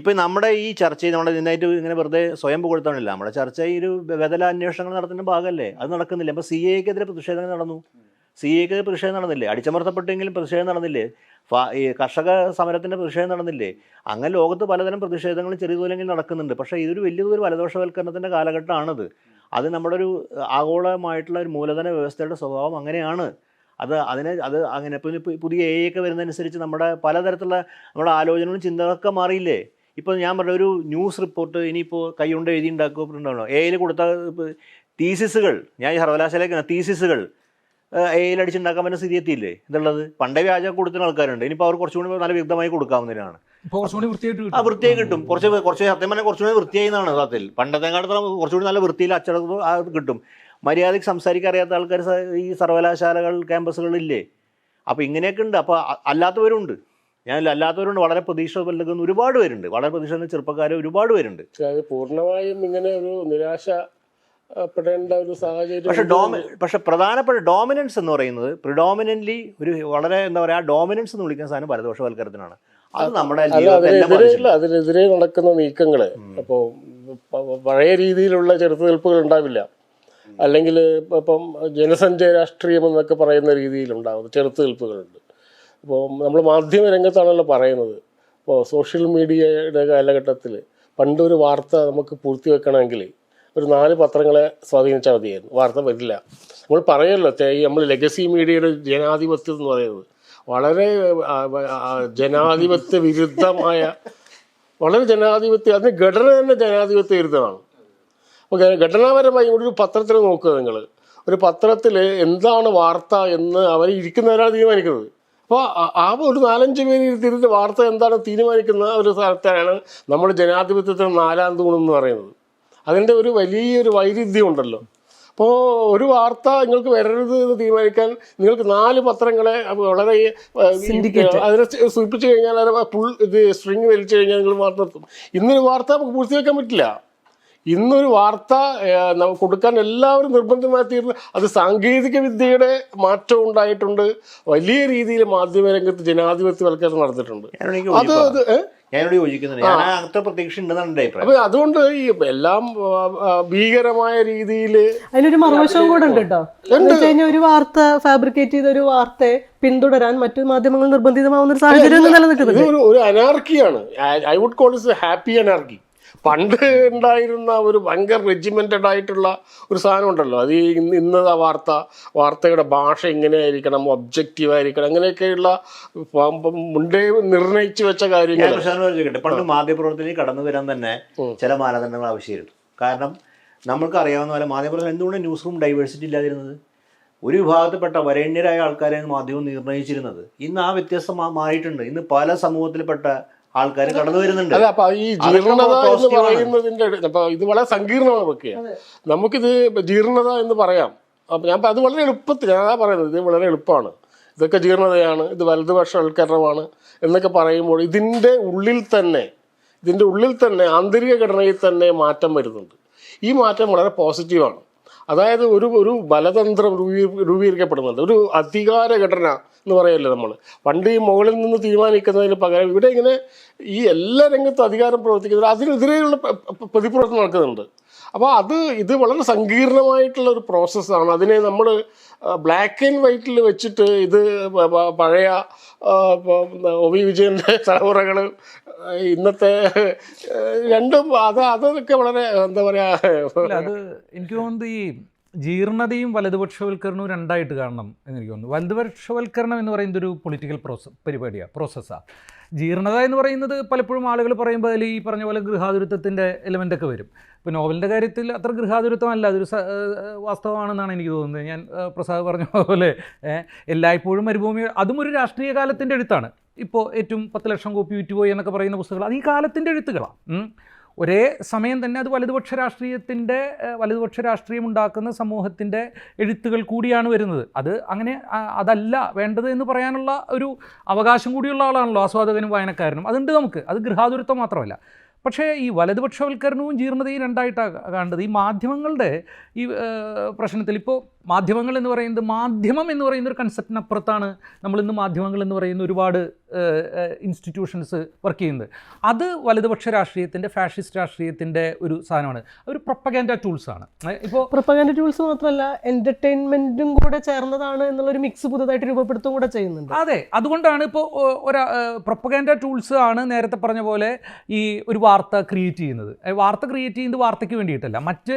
ഇപ്പം നമ്മുടെ ഈ ചർച്ചയിൽ നമ്മുടെ ഇതിനായിട്ട് ഇങ്ങനെ വെറുതെ സ്വയം പുകഴ്ത്താനില്ല. നമ്മുടെ ചർച്ച ഈ ഒരു ബദല അന്വേഷണങ്ങൾ നടത്തുന്ന ഭാഗമല്ലേ, അത് നടക്കുന്നില്ല. അപ്പോൾ CAA-ക്കെതിരെ പ്രതിഷേധങ്ങൾ നടന്നു, CAA-ക്കെതിരെ പ്രതിഷേധം നടന്നില്ലേ? അടിച്ചമർത്തപ്പെട്ടെങ്കിലും പ്രതിഷേധം നടന്നില്ലേ? ഈ കർഷക സമരത്തിൻ്റെ പ്രതിഷേധം നടന്നില്ലേ? അങ്ങനെ ലോകത്ത് പലതരം പ്രതിഷേധങ്ങളും ചെറിയ തോതിലെങ്കിലും നടക്കുന്നുണ്ട്. പക്ഷേ ഇതൊരു വലിയൊരു വലതുപക്ഷവൽക്കരണത്തിൻ്റെ കാലഘട്ടമാണത്. അത് നമ്മുടെ ഒരു ആഗോളമായിട്ടുള്ള ഒരു മൂലധന വ്യവസ്ഥയുടെ സ്വഭാവം അങ്ങനെയാണ്. അത് അങ്ങനെ ഇപ്പോൾ പുതിയ AI-ഒക്കെ വരുന്നതനുസരിച്ച് നമ്മുടെ പലതരത്തിലുള്ള നമ്മുടെ ആലോചനകളും ചിന്തകളൊക്കെ മാറിയില്ലേ? ഇപ്പോൾ ഞാൻ പറഞ്ഞ ഒരു ന്യൂസ് റിപ്പോർട്ട് ഇനിയിപ്പോൾ കൈകൊണ്ട് എഴുതി ഉണ്ടാക്കുന്നുണ്ടാവണോ? AI-യിൽ കൊടുത്ത തീസിസുകൾ, ഞാൻ ഈ സർവകലാശാലയ്ക്ക് തീസിസുകൾ AI-യിൽ അടിച്ചുണ്ടാക്കാൻ പറ്റുന്ന സ്ഥിതി എത്തിയില്ലേ? ഇതുള്ളത് പണ്ടേ വ്യാജം കൊടുക്കുന്ന ആൾക്കാരുണ്ട്. ഇനിയിപ്പോൾ അവർ കുറച്ചുകൂടി നല്ല വ്യക്തമായി കൊടുക്കാവുന്നതിനാണ്. വൃത്തിയായി കിട്ടും. കുറച്ച് സത്യം പറഞ്ഞാൽ കുറച്ചുകൂടി വൃത്തിയായി എന്നാണ് സത്യത്തിൽ. പണ്ടത്തെ കാലത്ത് കുറച്ചുകൂടി നല്ല വൃത്തിയിൽ അച്ചടക്കം കിട്ടും. മര്യാദയ്ക്ക് സംസാരിക്കാൻ അറിയാത്ത ആൾക്കാർ ഈ സർവകലാശാലകൾ ക്യാമ്പസുകളില്ലേ? അപ്പോൾ ഇങ്ങനെയൊക്കെ ഉണ്ട്. അപ്പോൾ അല്ലാത്തവരുണ്ട്, അല്ലാത്തവരുണ്ട്. വളരെ പ്രതീക്ഷ നൽകുന്ന ഒരുപാട് പേരുണ്ട്. വളരെ പ്രതീക്ഷ ചെറുപ്പക്കാർ ഒരുപാട് പേരുണ്ട്. അത് പൂർണ്ണമായും ഇങ്ങനെ ഒരു നിരാശപ്പെടേണ്ട ഒരു സാഹചര്യം. പക്ഷെ പ്രധാനപ്പെട്ട ഡോമിനൻസ് എന്ന് പറയുന്നത് പ്രിഡോമിനൻ്റ്ലി ഒരു വളരെ എന്താ പറയുക, ഡോമിനൻസ് എന്ന് വിളിക്കുന്ന സാധനം വലതുപക്ഷവൽക്കരണത്തിനാണ്. അത് നമ്മുടെ അതിനെതിരെ നടക്കുന്ന നീക്കങ്ങൾ അപ്പോൾ പഴയ രീതിയിലുള്ള ചെറുത്തുനിൽപ്പുകൾ ഉണ്ടാവില്ല. അല്ലെങ്കിൽ ഇപ്പം ജനസഞ്ചയ രാഷ്ട്രീയം എന്നൊക്കെ പറയുന്ന രീതിയിലുണ്ടാകുന്ന ചെറുത്തുനിൽപ്പുകളുണ്ട്. അപ്പോൾ നമ്മൾ മാധ്യമ രംഗത്താണല്ലോ പറയുന്നത്. ഇപ്പോൾ സോഷ്യൽ മീഡിയയുടെ കാലഘട്ടത്തിൽ പണ്ടൊരു വാർത്ത നമുക്ക് പൂർത്തിവെക്കണമെങ്കിൽ ഒരു 4 പത്രങ്ങളെ സ്വാധീനിച്ചാൽ മതിയായിരുന്നു, വാർത്ത വരില്ല. നമ്മൾ പറയുമല്ലോ, നമ്മൾ ലെഗസി മീഡിയയുടെ ജനാധിപത്യം എന്ന് പറയുന്നത് വളരെ ജനാധിപത്യ വിരുദ്ധമായ, വളരെ ജനാധിപത്യം, അതിന് ഘടന തന്നെ ജനാധിപത്യ വിരുദ്ധമാണ്. അപ്പോൾ ഘടനാപരമായി ഒരു പത്രത്തിൽ നോക്കുക, നിങ്ങൾ ഒരു പത്രത്തിൽ എന്താണ് വാർത്ത എന്ന് അവർ ഇരിക്കുന്നവരാണ് തീരുമാനിക്കുന്നത്. അപ്പോൾ ആ ഒരു 4-5 പേര് ഇരുത്തിയിട്ട് വാർത്ത എന്താണ് തീരുമാനിക്കുന്ന ഒരു സ്ഥലത്താണ് നമ്മൾ ജനാധിപത്യത്തിന് 4-ാം തൂണെന്ന് പറയുന്നത്. അതിൻ്റെ ഒരു വലിയൊരു വൈരുദ്ധ്യം ഉണ്ടല്ലോ. അപ്പോൾ ഒരു വാർത്ത നിങ്ങൾക്ക് വരരുത് എന്ന് തീരുമാനിക്കാൻ നിങ്ങൾക്ക് 4 പത്രങ്ങളെ വളരെ അതിനെ സൂചിപ്പിച്ചു കഴിഞ്ഞാൽ സ്ട്രിങ് വലിച്ചു കഴിഞ്ഞാൽ നിങ്ങൾ വാർത്ത നിർത്തും. ഇന്നൊരു വാർത്ത നമുക്ക് പൂർത്തിവെക്കാൻ പറ്റില്ല. ഇന്നൊരു വാർത്ത കൊടുക്കാൻ എല്ലാവരും നിർബന്ധമായി തീർന്നു. അത് സാങ്കേതിക വിദ്യയുടെ മാറ്റം ഉണ്ടായിട്ടുണ്ട്. വലിയ രീതിയിൽ മാധ്യമരംഗത്ത് ജനാധിപത്യവൽക്കരണം നടന്നിട്ടുണ്ട്. ഞാനോട് യോജിക്കുന്നുണ്ട്. ഞാൻ അങ്ങനത്തെ പ്രതീക്ഷ ഉണ്ടെന്നാണ് എൻ്റെ അഭിപ്രായം. അപ്പൊ അതുകൊണ്ട് ഈ എല്ലാം ഭീകരമായ രീതിയിൽ അതിനൊരു മറുവശവും കൂടെ ഉണ്ട് കേട്ടോ. എന്ന് വെച്ച് കഴിഞ്ഞാൽ ഒരു വാർത്ത ഫാബ്രിക്കേറ്റ് ചെയ്ത ഒരു വാർത്തയെ പിന്തുടരാൻ മറ്റു മാധ്യമങ്ങൾ നിർബന്ധിതമാവുന്ന ഒരു സാഹചര്യം നിലനിൽക്കുന്നത് ഒരു അനാർക്കിയാണ്. I would call it happy anarchy. പണ്ട് ഉണ്ടായിരുന്ന ഒരു ഭയങ്കര റെജിമെന്റഡ് ആയിട്ടുള്ള ഒരു സാധനം ഉണ്ടല്ലോ, അത് ഇന്നത്തെ വാർത്തയുടെ ഭാഷ ഇങ്ങനെയായിരിക്കണം, ഒബ്ജക്റ്റീവ് ആയിരിക്കണം, അങ്ങനെയൊക്കെയുള്ള മുൻപേ നിർണയിച്ചു വെച്ച കാര്യങ്ങൾ. പണ്ട് മാധ്യമപ്രവർത്തനം കടന്നു വരാൻ തന്നെ ചില മാനദണ്ഡങ്ങൾ ആവശ്യമായിരുന്നു. കാരണം നമ്മൾക്ക് അറിയാവുന്ന പോലെ മാധ്യമപ്രവർത്തനം എന്തുകൊണ്ട് ന്യൂസ് റൂം ഡൈവേഴ്സിറ്റി ഇല്ലാതിരുന്നത്? ഒരു വിഭാഗത്തിൽപ്പെട്ട വരേണ്യരായ ആൾക്കാരെയാണ് മാധ്യമം നിർണ്ണയിച്ചിരുന്നത്. ഇന്ന് ആ വ്യത്യസ്തം മാറിയിട്ടുണ്ട്. ഇന്ന് പല സമൂഹത്തിൽപ്പെട്ട ആൾക്കാർ കടന്നു വരുന്നുണ്ട്. അതെ, അപ്പൊ ഈ ജീർണത എന്ന് പറയുന്നതിന്റെ അപ്പൊ ഇത് വളരെ സങ്കീർണമാണ്. വെക്കുക നമുക്കിത് ജീർണത എന്ന് പറയാം. അപ്പൊ ഞാൻ അത് വളരെ എളുപ്പത്തിൽ ഞാൻ പറയുന്നത്, ഇത് വളരെ എളുപ്പമാണ്. ഇതൊക്കെ ജീർണതയാണ്, ഇത് വലതുപക്ഷവൽക്കരണമാണ് എന്നൊക്കെ പറയുമ്പോൾ ഇതിൻ്റെ ഉള്ളിൽ തന്നെ ആന്തരിക ഘടനയിൽ തന്നെ മാറ്റം വരുന്നുണ്ട്. ഈ മാറ്റം വളരെ പോസിറ്റീവാണ്. അതായത് ഒരു ബലതന്ത്രം രൂപീകരിക്കപ്പെടുന്നുണ്ട്, ഒരു അധികാര ഘടന എന്ന് പറയല്ലേ നമ്മൾ. പണ്ട് ഈ മുകളിൽ നിന്ന് തീരുമാനിക്കുന്നതിന് പകരം ഇവിടെ ഇങ്ങനെ ഈ എല്ലാ രംഗത്തും അധികാരം പ്രവർത്തിക്കുന്നത്, അതിനെതിരെയുള്ള പ്രതിപ്രവർത്തനം നടക്കുന്നുണ്ട്. അപ്പോൾ ഇത് വളരെ സങ്കീർണമായിട്ടുള്ള ഒരു പ്രോസസ്സാണ്. അതിനെ നമ്മൾ ബ്ലാക്ക് ആൻഡ് വൈറ്റിൽ വെച്ചിട്ട് ഇത് പഴയ ഒ.വി. വിജയൻ്റെ തലമുറകൾ ഇന്നത്തെ രണ്ടും അതൊക്കെ വളരെ എന്താ പറയുക, അത് എനിക്ക് തോന്നുന്നത് ഈ ജീർണതയും വലതുപക്ഷവൽക്കരണവും രണ്ടായിട്ട് കാണണം എന്ന് എനിക്ക് തോന്നുന്നു. വലതുപക്ഷവൽക്കരണം എന്ന് പറയുന്നത് ഒരു പൊളിറ്റിക്കൽ പ്രോസസ്സാണ്. ജീർണത എന്ന് പറയുന്നത് പലപ്പോഴും ആളുകൾ പറയുമ്പോൾ അതിൽ ഈ പറഞ്ഞ പോലെ ഗൃഹാതുരത്വത്തിൻ്റെ എലമെൻ്റൊക്കെ വരും. ഇപ്പോൾ നോവലിൻ്റെ കാര്യത്തിൽ അത്ര ഗൃഹാതുരത്വമല്ല, അതൊരു വാസ്തവമാണെന്നാണ് എനിക്ക് തോന്നുന്നത്. ഞാൻ പ്രസാദ് പറഞ്ഞ പോലെ എല്ലായ്പ്പോഴും മരുഭൂമി, അതും ഒരു രാഷ്ട്രീയ കാലത്തിൻ്റെ എഴുത്താണ്. ഇപ്പോൾ ഏറ്റവും 10 ലക്ഷം കോപ്പി വിറ്റുപോയി എന്നൊക്കെ പറയുന്ന പുസ്തകങ്ങൾ അത് ഈ കാലത്തിൻ്റെ എഴുത്തുകളാണ്. ഒരേ സമയം തന്നെ അത് വലതുപക്ഷ രാഷ്ട്രീയം ഉണ്ടാക്കുന്ന സമൂഹത്തിൻ്റെ എഴുത്തുകൾ കൂടിയാണ് വരുന്നത്. അത് അങ്ങനെ അതല്ല വേണ്ടത് എന്ന് പറയാനുള്ള ഒരു അവകാശം കൂടിയുള്ള ആളാണല്ലോ ആസ്വാദകനും വായനക്കാരനും. അതുണ്ട് നമുക്ക്. അത് ഗൃഹാതുരത്വം മാത്രമല്ല. പക്ഷേ ഈ വലതുപക്ഷവൽക്കരണവും ജീർണതയും രണ്ടായിട്ടാണ് കാണേണ്ടത്. ഈ മാധ്യമങ്ങളുടെ ഈ പ്രശ്നത്തിൽ ഇപ്പോൾ മാധ്യമങ്ങൾ എന്ന് പറയുന്നത്, മാധ്യമം എന്ന് പറയുന്ന ഒരു കൺസെപ്റ്റിനപ്പുറത്താണ് നമ്മളിന്ന് മാധ്യമങ്ങൾ എന്ന് പറയുന്ന ഒരുപാട് ഇൻസ്റ്റിറ്റ്യൂഷൻസ് വർക്ക് ചെയ്യുന്നത്. അത് വലതുപക്ഷ രാഷ്ട്രീയത്തിൻ്റെ, ഫാഷിസ്റ്റ് രാഷ്ട്രീയത്തിൻ്റെ ഒരു സാധനമാണ്. ഒരു പ്രൊപ്പഗാൻഡ ടൂൾസാണ്. ഇപ്പോൾ പ്രൊപ്പഗാൻഡ ടൂൾസ് മാത്രമല്ല, എൻ്റർടൈൻമെൻറ്റും കൂടെ ചേർന്നതാണ് എന്നുള്ളൊരു മിക്സ് പുതുതായിട്ട് രൂപപ്പെടുത്തും കൂടെ ചെയ്യുന്നുണ്ട്. അതെ, അതുകൊണ്ടാണ് ഇപ്പോൾ പ്രൊപ്പഗാൻഡ ടൂൾസ് ആണ് നേരത്തെ പറഞ്ഞ പോലെ ഈ ഒരു വാർത്ത ക്രിയേറ്റ് ചെയ്യുന്നത്. വാർത്ത ക്രിയേറ്റ് ചെയ്യുന്നത് വാർത്തയ്ക്ക് വേണ്ടിയിട്ടല്ല, മറ്റ്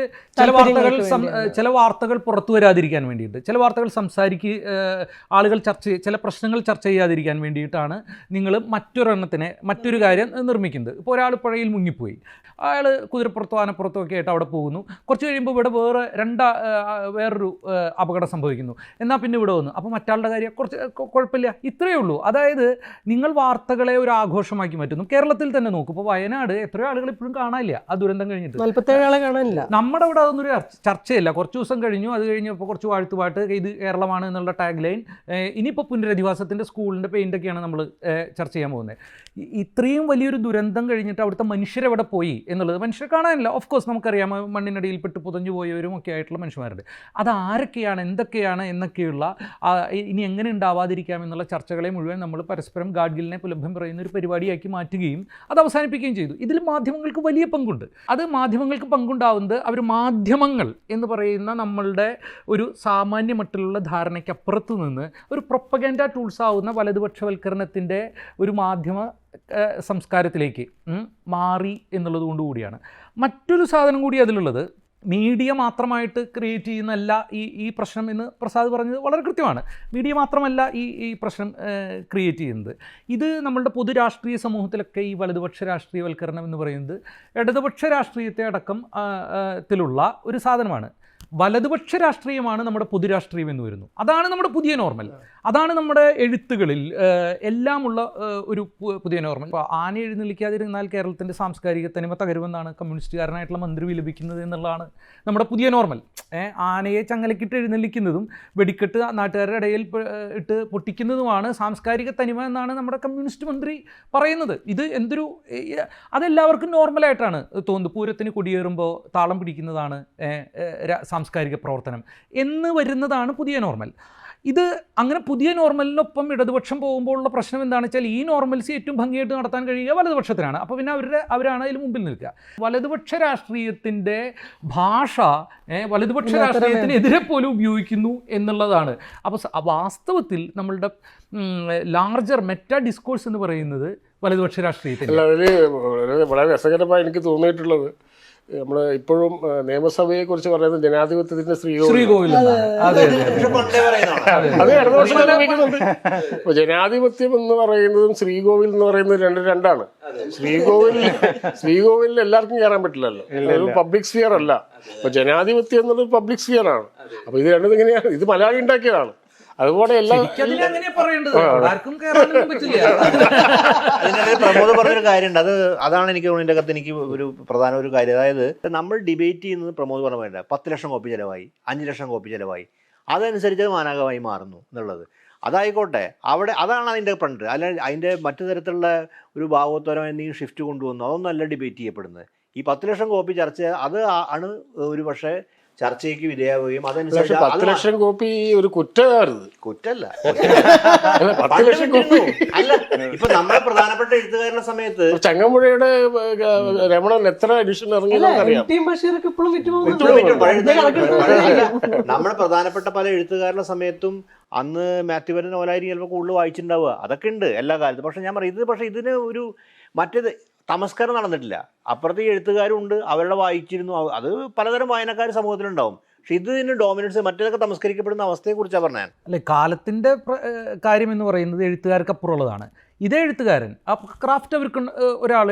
ചില വാർത്തകൾ പുറത്തു വരാതിരിക്കാൻ വേണ്ടിയിട്ട്, ചില വാർത്തകൾ ആളുകൾ ചില പ്രശ്നങ്ങൾ ചർച്ച ചെയ്യാതിരിക്കാൻ വേണ്ടിയിട്ടാണ് നിങ്ങൾ മറ്റൊരു കാര്യം നിർമ്മിക്കുന്നത്. ഇപ്പോൾ ഒരാൾ പുഴയിൽ മുങ്ങിപ്പോയി, അയാൾ കുതിരപ്പുറത്തോ ആനപ്പുറത്തോ ഒക്കെ ആയിട്ട് അവിടെ പോകുന്നു. കുറച്ച് കഴിയുമ്പോൾ ഇവിടെ വേറൊരു അപകടം സംഭവിക്കുന്നു. എന്നാൽ പിന്നെ ഇവിടെ വന്നു, അപ്പോൾ മറ്റാളുടെ കാര്യം കുറച്ച് കുഴപ്പമില്ല. ഇത്രയേ ഉള്ളൂ. അതായത് നിങ്ങൾ വാർത്തകളെ ഒരു ആഘോഷമാക്കി മാറ്റുന്നു. കേരളത്തിൽ തന്നെ നോക്കും, ഇപ്പോൾ വയനാട് എത്രയോ ആളുകൾ ഇപ്പോഴും കാണാനില്ല ആ ദുരന്തം കഴിഞ്ഞിട്ട്. 47 ആളെ കാണാനില്ല. നമ്മുടെ ഇവിടെ അതൊന്നൊരു ചർച്ചയില്ല. കുറച്ച് ദിവസം കഴിഞ്ഞു, അത് കഴിഞ്ഞപ്പോൾ കുറച്ച് വാഴ്ത്തുപാട്ട്, ഇത് കേരളമാണ് എന്നുള്ള ടാഗ് ലൈൻ. ഇനിയിപ്പോൾ പുനരധിവാസത്തിൻ്റെ സ്കൂളിൻ്റെ പെയിൻ്റൊക്കെയാണ് നമ്മൾ ചർച്ച ചെയ്യാൻ പോകുന്നത്. ഇത്രയും വലിയൊരു ദുരന്തം കഴിഞ്ഞിട്ട് അവിടുത്തെ മനുഷ്യരെവിടെ പോയി എന്നുള്ളത് മനുഷ്യരെ കാണാനില്ല. ഓഫ് കോഴ്സ് നമുക്കറിയാം, മണ്ണിനടിയിൽ പെട്ട് പുതഞ്ഞു പോയവരും ഒക്കെ ആയിട്ടുള്ള മനുഷ്യന്മാരുണ്ട്. അത് ആരൊക്കെയാണ്, എന്തൊക്കെയാണ് എന്നൊക്കെയുള്ള ഇനി എങ്ങനെ ഉണ്ടാവാതിരിക്കാം എന്നുള്ള ചർച്ചകളെ മുഴുവൻ നമ്മൾ പരസ്പരം ഗാഡ്ഗിലിനെ പുലഭ്യം പറയുന്ന ഒരു പരിപാടിയാക്കി മാറ്റുകയും അത് അവസാനിപ്പിക്കുകയും ചെയ്തു. ഇതിൽ മാധ്യമങ്ങൾക്ക് വലിയ പങ്കുണ്ട്. അത് മാധ്യമങ്ങൾക്ക് പങ്കുണ്ടാവുന്നത് അവർ മാധ്യമങ്ങൾ എന്ന് പറയുന്ന നമ്മളുടെ ഒരു സാമാന്യ മട്ടിലുള്ള ധാരണയ്ക്കപ്പുറത്ത് നിന്ന് ഒരു പ്രൊപ്പഗാൻഡ ടൂൾസ് ആവുന്ന വലതുപക്ഷവൽക്കരണത്തിൻ്റെ ഒരു മാധ്യമ സംസ്കാരത്തിലേക്ക് മാറി എന്നുള്ളത് കൊണ്ടുകൂടിയാണ്. മറ്റൊരു സാധനം കൂടി അതിലുള്ളത്, മീഡിയ മാത്രമായിട്ട് ക്രിയേറ്റ് ചെയ്യുന്നതല്ല ഈ പ്രശ്നം എന്ന് പ്രസാദ് പറഞ്ഞത് വളരെ കൃത്യമാണ്. മീഡിയ മാത്രമല്ല ഈ പ്രശ്നം ക്രിയേറ്റ് ചെയ്യുന്നത്. ഇത് നമ്മളുടെ പൊതു രാഷ്ട്രീയ സമൂഹത്തിലൊക്കെ ഈ വലതുപക്ഷ രാഷ്ട്രീയവൽക്കരണം എന്ന് പറയുന്നത് ഇടതുപക്ഷ രാഷ്ട്രീയത്തെ അടക്കം ത്തിലുള്ള ഒരു സാധനമാണ്. വലതുപക്ഷ രാഷ്ട്രീയമാണ് നമ്മുടെ പൊതുരാഷ്ട്രീയം എന്ന് വരുന്നു. അതാണ് നമ്മുടെ പുതിയ നോർമൽ. അതാണ് നമ്മുടെ എഴുത്തുകളിൽ എല്ലാമുള്ള ഒരു പുതിയ നോർമൽ. ഇപ്പോൾ ആന എഴുന്നള്ളിക്കാതിരുന്നാൽ കേരളത്തിൻ്റെ സാംസ്കാരിക തനിമ തകരുമെന്നാണ് കമ്മ്യൂണിസ്റ്റുകാരനായിട്ടുള്ള മന്ത്രി വിലപിക്കുന്നത് എന്നുള്ളതാണ് നമ്മുടെ പുതിയ നോർമൽ. ആനയെ ചങ്ങലക്കിട്ട് എഴുന്നള്ളിക്കുന്നതും വെടിക്കെട്ട് നാട്ടുകാരുടെ ഇടയിൽ ഇട്ട് പൊട്ടിക്കുന്നതുമാണ് സാംസ്കാരിക തനിമ എന്നാണ് നമ്മുടെ കമ്മ്യൂണിസ്റ്റ് മന്ത്രി പറയുന്നത്. ഇത് എന്തൊരു അതെല്ലാവർക്കും നോർമലായിട്ടാണ് തോന്നുന്നത്. പൂരത്തിന് കൊടിയേറുമ്പോൾ താളം പിടിക്കുന്നതാണ് സാംസ്കാരിക പ്രവർത്തനം എന്ന് വരുന്നതാണ് പുതിയ നോർമൽ. ഇത് അങ്ങനെ പുതിയ നോർമലിനൊപ്പം ഇടതുപക്ഷം പോകുമ്പോഴുള്ള പ്രശ്നം എന്താണെന്ന് വെച്ചാൽ ഈ നോർമൽസി ഏറ്റവും ഭംഗിയായിട്ട് നടത്താൻ കഴിയുക വലതുപക്ഷത്തിനാണ്. അപ്പോൾ പിന്നെ അവരാണ് അതിൽ മുമ്പിൽ നിൽക്കുക. വലതുപക്ഷ രാഷ്ട്രീയത്തിൻ്റെ ഭാഷ വലതുപക്ഷ രാഷ്ട്രീയത്തിനെതിരെ പോലും ഉപയോഗിക്കുന്നു എന്നുള്ളതാണ്. അപ്പോൾ വാസ്തവത്തിൽ നമ്മളുടെ ലാർജർ മെറ്റാ ഡിസ്കോഴ്സ് എന്ന് പറയുന്നത് വലതുപക്ഷ രാഷ്ട്രീയത്തിൽ വളരെ രസകരമായി എനിക്ക് തോന്നിയിട്ടുള്ളത്, നമ്മൾ ഇപ്പോഴും നിയമസഭയെക്കുറിച്ച് പറയുന്നത് ജനാധിപത്യത്തിന്റെ ശ്രീകോവിൽ. അത് ഇടതുപക്ഷം നിർമ്മിക്കുന്നുണ്ട്. ഇപ്പൊ ജനാധിപത്യം എന്ന് പറയുന്നതും ശ്രീകോവിൽ എന്ന് പറയുന്നത് രണ്ടാണ്. ശ്രീകോവിലിൽ എല്ലാവർക്കും കയറാൻ പറ്റില്ലല്ലോ, ഒരു പബ്ലിക് സ്ഫിയർ അല്ല. ഇപ്പൊ ജനാധിപത്യം എന്നുള്ളത് പബ്ലിക് സ്ഫിയർ ആണ്. അപ്പൊ ഇത് രണ്ടും ഇങ്ങനെയാണ്. ഇത് മലയാളി ഉണ്ടാക്കിയതാണ്. അതുപോലെ പ്രമോദ് പറഞ്ഞൊരു കാര്യമുണ്ട്. അതാണ് എനിക്ക് തോന്നുന്നു ഇതിൻ്റെ അകത്ത് എനിക്ക് ഒരു പ്രധാന ഒരു കാര്യം. അതായത് നമ്മൾ ഡിബേറ്റ് ചെയ്യുന്നത് പ്രമോദ് പറഞ്ഞ വേണ്ട 10 ലക്ഷം കോപ്പി ചിലവായി, 5 ലക്ഷം കോപ്പി ചിലവായി, അതനുസരിച്ച് അത് മാനാകമായി മാറുന്നു എന്നുള്ളത്. അതായിക്കോട്ടെ, അവിടെ അതാണ് അതിൻ്റെ ഫ്രണ്ട്. അല്ല അതിൻ്റെ മറ്റു തരത്തിലുള്ള ഒരു ഭാഗോത്തരം എന്തെങ്കിലും ഷിഫ്റ്റ് കൊണ്ടുവന്നു, അതൊന്നും അല്ല ഡിബേറ്റ് ചെയ്യപ്പെടുന്നത്. ഈ 10 ലക്ഷം കോപ്പി ചർച്ച അത് ആണ് ഒരു പക്ഷേ ചർച്ചയ്ക്ക് വിധേയമാവുകയും അതനുസരിച്ച് 10 ലക്ഷം കോപ്പി ഒരു കുറ്റമായിരുന്നു. കുറ്റല്ല, 10 ലക്ഷം കോപ്പി അല്ല. ഇപ്പൊ നമ്മുടെ പ്രധാനപ്പെട്ട എഴുത്തുകാരുടെ സമയത്ത് ചങ്ങമ്പുഴയുടെ രമണൻ എത്ര എഡിഷൻ ഇറങ്ങിയെന്നറിയാം. നമ്മുടെ പ്രധാനപ്പെട്ട പല എഴുത്തുകാരുടെ സമയത്തും അന്ന് മാത്യു വരൻ നോവലായിരിക്കും ചിലപ്പോൾ കൂടുതൽ വായിച്ചിട്ടുണ്ടാവുക. അതൊക്കെ ഉണ്ട് എല്ലാ കാലത്തും. പക്ഷെ ഞാൻ പറയും പക്ഷേ ഇതിന് ഒരു മറ്റേത് തമസ്കാരം നടന്നിട്ടില്ല. അപ്പുറത്തെ എഴുത്തുകാരും ഉണ്ട്, അവരുടെ വായിച്ചിരുന്നു. അത് പലതരം വായനക്കാർ സമൂഹത്തിലുണ്ടാവും. പക്ഷെ ഇതിന് ഡോമിനൻസ് മറ്റേതൊക്കെ തമസ്കരിക്കപ്പെടുന്ന അവസ്ഥയെക്കുറിച്ചാണ് പറഞ്ഞത്. അല്ലെ, കാലത്തിൻ്റെ കാര്യം എന്ന് പറയുന്നത് എഴുത്തുകാർക്കപ്പുറമുള്ളതാണ്. ഇതേ എഴുത്തുകാരൻ ആ ക്രാഫ്റ്റ് അവർക്ക്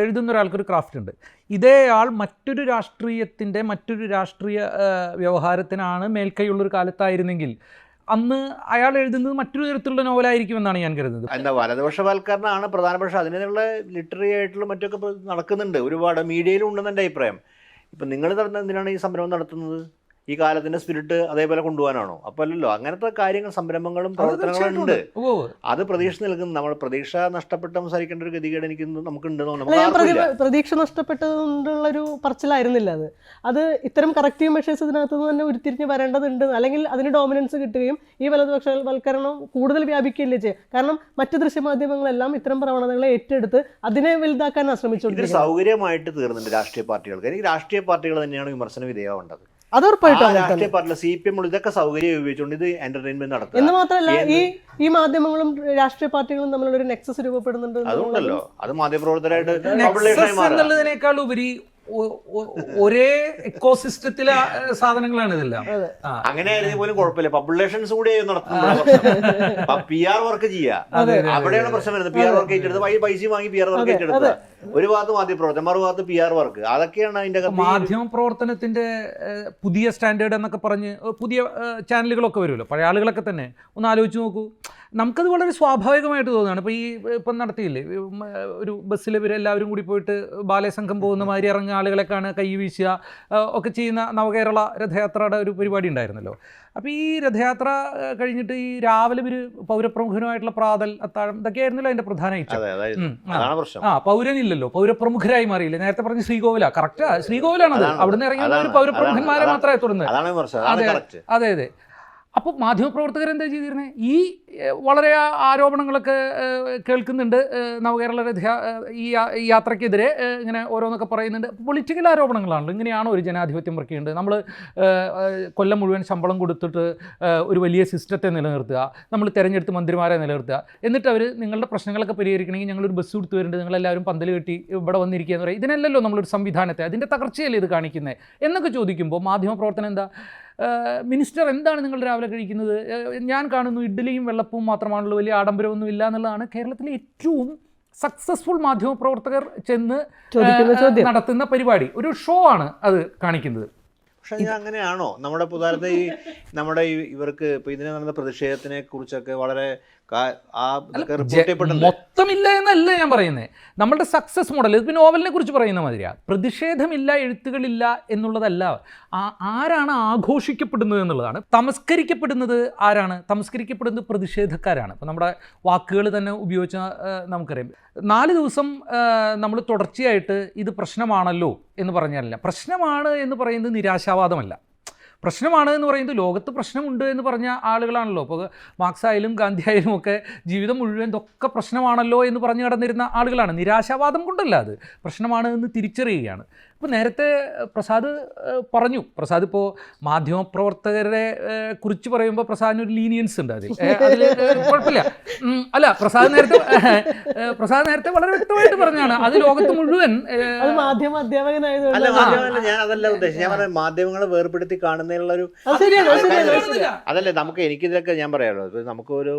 എഴുതുന്ന ഒരാൾക്കൊരു ക്രാഫ്റ്റ് ഉണ്ട്. ഇതേ ആൾ മറ്റൊരു രാഷ്ട്രീയ വ്യവഹാരത്തിനാണ് മേൽക്കൈയുള്ളൊരു കാലത്തായിരുന്നെങ്കിൽ അന്ന് അയാൾ എഴുതുന്നത് മറ്റൊരു തരത്തിലുള്ള നോവലായിരിക്കുമെന്നാണ് ഞാൻ കരുതുന്നത്. എന്താ വലതുപക്ഷവൽക്കരണമാണ് പ്രധാനപക്ഷം. അതിനുള്ള ലിറ്റററി ആയിട്ടുള്ള മറ്റൊക്കെ നടക്കുന്നുണ്ട്, ഒരുപാട് മീഡിയയിലും ഉണ്ടെന്ന് എൻ്റെ അഭിപ്രായം. ഇപ്പം നിങ്ങൾ എന്തിനാണ് ഈ സംരംഭം നടത്തുന്നത്? ഈ കാലത്തിന്റെ സ്പിരിറ്റ് അതേപോലെ കൊണ്ടുപോകാനാണോ? അപ്പോൾ അല്ലല്ലോ. അങ്ങനത്തെ കാര്യങ്ങൾ, സംരംഭങ്ങളും പ്രവർത്തനങ്ങളും ഉണ്ട്. അത് പ്രതീക്ഷ നൽകുന്നു. നമ്മൾ പ്രതീക്ഷ നഷ്ടപ്പെട്ട് സംസാരിക്കേണ്ട ഒരു ഗതികേട് നമുക്കുണ്ടെന്ന്. പ്രതീക്ഷ നഷ്ടപ്പെട്ടതുകൊണ്ടുള്ളൊരു പറച്ചിലായിരുന്നില്ല അത് ഇത്തരം കറക്റ്റീവ് മെഷേഴ്സ് ഇതിനകത്ത് നിന്ന് തന്നെ ഉരുത്തിരിഞ്ഞ് വരേണ്ടതുണ്ട്. അല്ലെങ്കിൽ അതിന് ഡോമിനൻസ് കിട്ടുകയും ഈ വലതുപക്ഷവൽക്കരണം കൂടുതൽ വ്യാപിക്കുകയല്ലേ ചെയ്യുക. കാരണം മറ്റ് ദൃശ്യമാധ്യമങ്ങളെല്ലാം ഇത്തരം പ്രവണതകളെ ഏറ്റെടുത്ത് അതിനെ വലുതാക്കാൻ ശ്രമിച്ചുകൊണ്ടിരിക്കുന്നത്. സൗകര്യമായിട്ട് തീർന്നുണ്ട് രാഷ്ട്രീയ പാർട്ടികൾക്ക്. എനിക്ക് രാഷ്ട്രീയ പാർട്ടികൾ തന്നെയാണ് വിമർശന വിധേയമാവേണ്ടത്. രാഷ്ട്രീയ പാർട്ടി CPM ഇതൊക്കെ സൗകര്യം ഉപയോഗിച്ചുകൊണ്ട് ഇത് എന്റർടൈൻമെന്റ് നടത്തുക എന്ന് മാത്രമല്ല, ഈ മാധ്യമങ്ങളും രാഷ്ട്രീയ പാർട്ടികളും തമ്മിലുള്ള ഒരു നെക്സസ് രൂപപ്പെടുന്നുണ്ട്. അതുകൊണ്ടല്ലോ അത് മാധ്യമപ്രവർത്തകരായിട്ട് എന്നുള്ളതിനേക്കാൾ ഉപരി ഒരേ ഇക്കോസിസ്റ്റത്തിലെ സാധനങ്ങളാണ് ഇതെല്ലാം. അങ്ങനെ ആയിരുന്നു പോലും കുഴപ്പമില്ല. പബ്ലിഷൻസ് കൂടി നടത്തുന്നത് PR വർക്ക് ചെയ്യുക, അവിടെയാണ് പ്രശ്നം വരുന്നത്. PR വർക്ക് ഏറ്റെടുത്ത് പൈസ വാങ്ങി PR വർക്ക് ഏറ്റെടുക്കുക. ഒരു ഭാഗത്ത് മാധ്യമപ്രവർത്തനം, മറുഭാഗത്ത് PR വർക്ക്. അതൊക്കെയാണ് അതിന്റെ മാധ്യമ പ്രവർത്തനത്തിന്റെ പുതിയ സ്റ്റാൻഡേർഡ് എന്നൊക്കെ പറഞ്ഞ് പുതിയ ചാനലുകളൊക്കെ വരുമല്ലോ. പഴയ ആളുകളൊക്കെ തന്നെ ഒന്ന് ആലോചിച്ച് നോക്കൂ. നമുക്കത് വളരെ സ്വാഭാവികമായിട്ട് തോന്നുകയാണ്. ഇപ്പോൾ ഇപ്പം നടത്തിയില്ലേ ഒരു ബസ്സിൽ ഇവരെല്ലാവരും കൂടി പോയിട്ട് ബാലസംഘം പോകുന്ന മാതിരി ഇറങ്ങിയ ആളുകളെക്കാണ് കൈ വീശുക ഒക്കെ ചെയ്യുന്ന നവകേരള രഥയാത്രയുടെ ഒരു പരിപാടി ഉണ്ടായിരുന്നല്ലോ. അപ്പോൾ ഈ രഥയാത്ര കഴിഞ്ഞിട്ട് ഈ രാവിലെ ഒരു പൗരപ്രമുഖനുമായിട്ടുള്ള പ്രാതൽ, അത്താഴം, ഇതൊക്കെയായിരുന്നല്ലോ അതിൻ്റെ പ്രധാന ഇച്ഛ. പൗരനില്ലല്ലോ, പൗരപ്രമുഖരായി മാറിയില്ലേ. നേരത്തെ പറഞ്ഞ ശ്രീകോവില, കറക്റ്റാ, ശ്രീകോവിലാണത്. അവിടുന്ന് ഇറങ്ങിയ ഒരു പൗരപ്രമുഖന്മാരെ മാത്രമേ തുടർന്ന്. അതെ. അപ്പോൾ മാധ്യമപ്രവർത്തകരെന്താ ചെയ്തിരുന്നത്? ഈ വളരെ ആരോപണങ്ങളൊക്കെ കേൾക്കുന്നുണ്ട്. നവകേരള ഈ യാത്രയ്ക്കെതിരെ ഇങ്ങനെ ഓരോന്നൊക്കെ പറയുന്നുണ്ട്. പൊളിറ്റിക്കൽ ആരോപണങ്ങളാണല്ലോ. ഇങ്ങനെയാണോ ഒരു ജനാധിപത്യം വർക്ക് ചെയ്യേണ്ടത്? നമ്മൾ കൊല്ലം മുഴുവൻ ശമ്പളം കൊടുത്തിട്ട് ഒരു വലിയ സിസ്റ്റത്തെ നിലനിർത്തുക, നമ്മൾ തിരഞ്ഞെടുത്ത് മന്ത്രിമാരെ നിലനിർത്തുക, എന്നിട്ട് അവർ നിങ്ങളുടെ പ്രശ്നങ്ങളൊക്കെ പരിഹരിക്കണമെങ്കിൽ ഞങ്ങളൊരു ബസ് കൊടുത്ത് വരുന്നുണ്ട്, നിങ്ങളെല്ലാവരും പന്തൽ കെട്ടി ഇവിടെ വന്നിരിക്കുക എന്ന് പറയും. ഇതിനല്ലല്ലോ നമ്മളൊരു സംവിധാനത്തെ, അതിൻ്റെ തകർച്ചയല്ലേ ഇത് കാണിക്കുന്നത് എന്നൊക്കെ ചോദിക്കുമ്പോൾ മാധ്യമപ്രവർത്തനം എന്താ? മിനിസ്റ്റർ എന്താണ് നിങ്ങൾ രാവിലെ കഴിക്കുന്നത്? ഞാൻ കാണുന്നു ഇഡ്ഡലിയും വെള്ളപ്പവും മാത്രമാണുള്ളൂ, വലിയ ആഡംബരമൊന്നും ഇല്ല എന്നുള്ളതാണ് കേരളത്തിലെ ഏറ്റവും സക്സസ്ഫുൾ മാധ്യമപ്രവർത്തകർ ചെന്ന് നടത്തുന്ന പരിപാടി. ഒരു ഷോ ആണ് അത് കാണിക്കുന്നത്. പക്ഷെ ഞാൻ അങ്ങനെയാണോ നമ്മുടെ ഉദാഹരണത്തിന് ഈ നമ്മുടെ ഇവർക്ക് ഇപ്പോൾ ഇതിനെ നടന്ന പ്രതിഷേധത്തിനെ കുറിച്ചൊക്കെ വളരെ റിപ്പോർട്ട് ചെയ്യപ്പെടുന്നുണ്ട്. മൊത്തമില്ല എന്നല്ല ഞാൻ പറയുന്നത്. നമ്മളുടെ സക്സസ് മോഡൽ ഇപ്പോൾ നോവലിനെ കുറിച്ച് പറയുന്ന മാതിരിയാണ്. പ്രതിഷേധമില്ല, എഴുത്തുകളില്ല എന്നുള്ളതല്ല. ആരാണ് ആഘോഷിക്കപ്പെടുന്നത് എന്നുള്ളതാണ്. തമസ്കരിക്കപ്പെടുന്നത് ആരാണ്? തമസ്കരിക്കപ്പെടുന്നത് പ്രതിഷേധക്കാരാണ്. ഇപ്പോൾ നമ്മുടെ വാക്കുകൾ തന്നെ ഉപയോഗിച്ച നമുക്കറിയാം. 4 ദിവസം നമ്മൾ തുടർച്ചയായിട്ട് ഇത് പ്രശ്നമാണല്ലോ എന്ന് പറഞ്ഞാലല്ല. പ്രശ്നമാണ് എന്ന് പറയുന്നത് നിരാശാവാദമല്ല. പ്രശ്നമാണ് എന്ന് പറയുന്നത് ലോകത്ത് പ്രശ്നമുണ്ട് എന്ന് പറഞ്ഞ ആളുകളാണല്ലോ. ഇപ്പോൾ മാർക്സ് ആയാലും ഗാന്ധി ആയാലും ഒക്കെ ജീവിതം മുഴുവൻ ഇതൊക്കെ പ്രശ്നമാണല്ലോ എന്ന് പറഞ്ഞു കടന്നിരുന്ന ആളുകളാണ്. നിരാശാവാദം കൊണ്ടല്ല, അത് പ്രശ്നമാണ് എന്ന് തിരിച്ചറിയുകയാണ്. ഇപ്പോൾ നേരത്തെ പ്രസാദ് പറഞ്ഞു, പ്രസാദ് ഇപ്പോൾ മാധ്യമപ്രവർത്തകരെ കുറിച്ച് പറയുമ്പോൾ പ്രസാദിന് ഒരു ലീനിയൻസ് ഉണ്ട് അതിൽ കുഴപ്പമില്ല. അല്ല, പ്രസാദ് നേരത്തെ വളരെ വ്യക്തമായിട്ട് പറഞ്ഞാണ് അത് ലോകത്ത് മുഴുവൻ മാധ്യമ അധ്യാപകനായതുകൊണ്ട്. അല്ല, ഞാൻ അതല്ല ഉദ്ദേശിച്ചത്. ഞാൻ പറഞ്ഞ മാധ്യമങ്ങളെ വേർപെടുത്തി കാണുന്നതിനുള്ളൊരു അതല്ലേ നമുക്ക് എനിക്കിതൊക്കെ ഞാൻ പറയാമല്ലോ. നമുക്കൊരു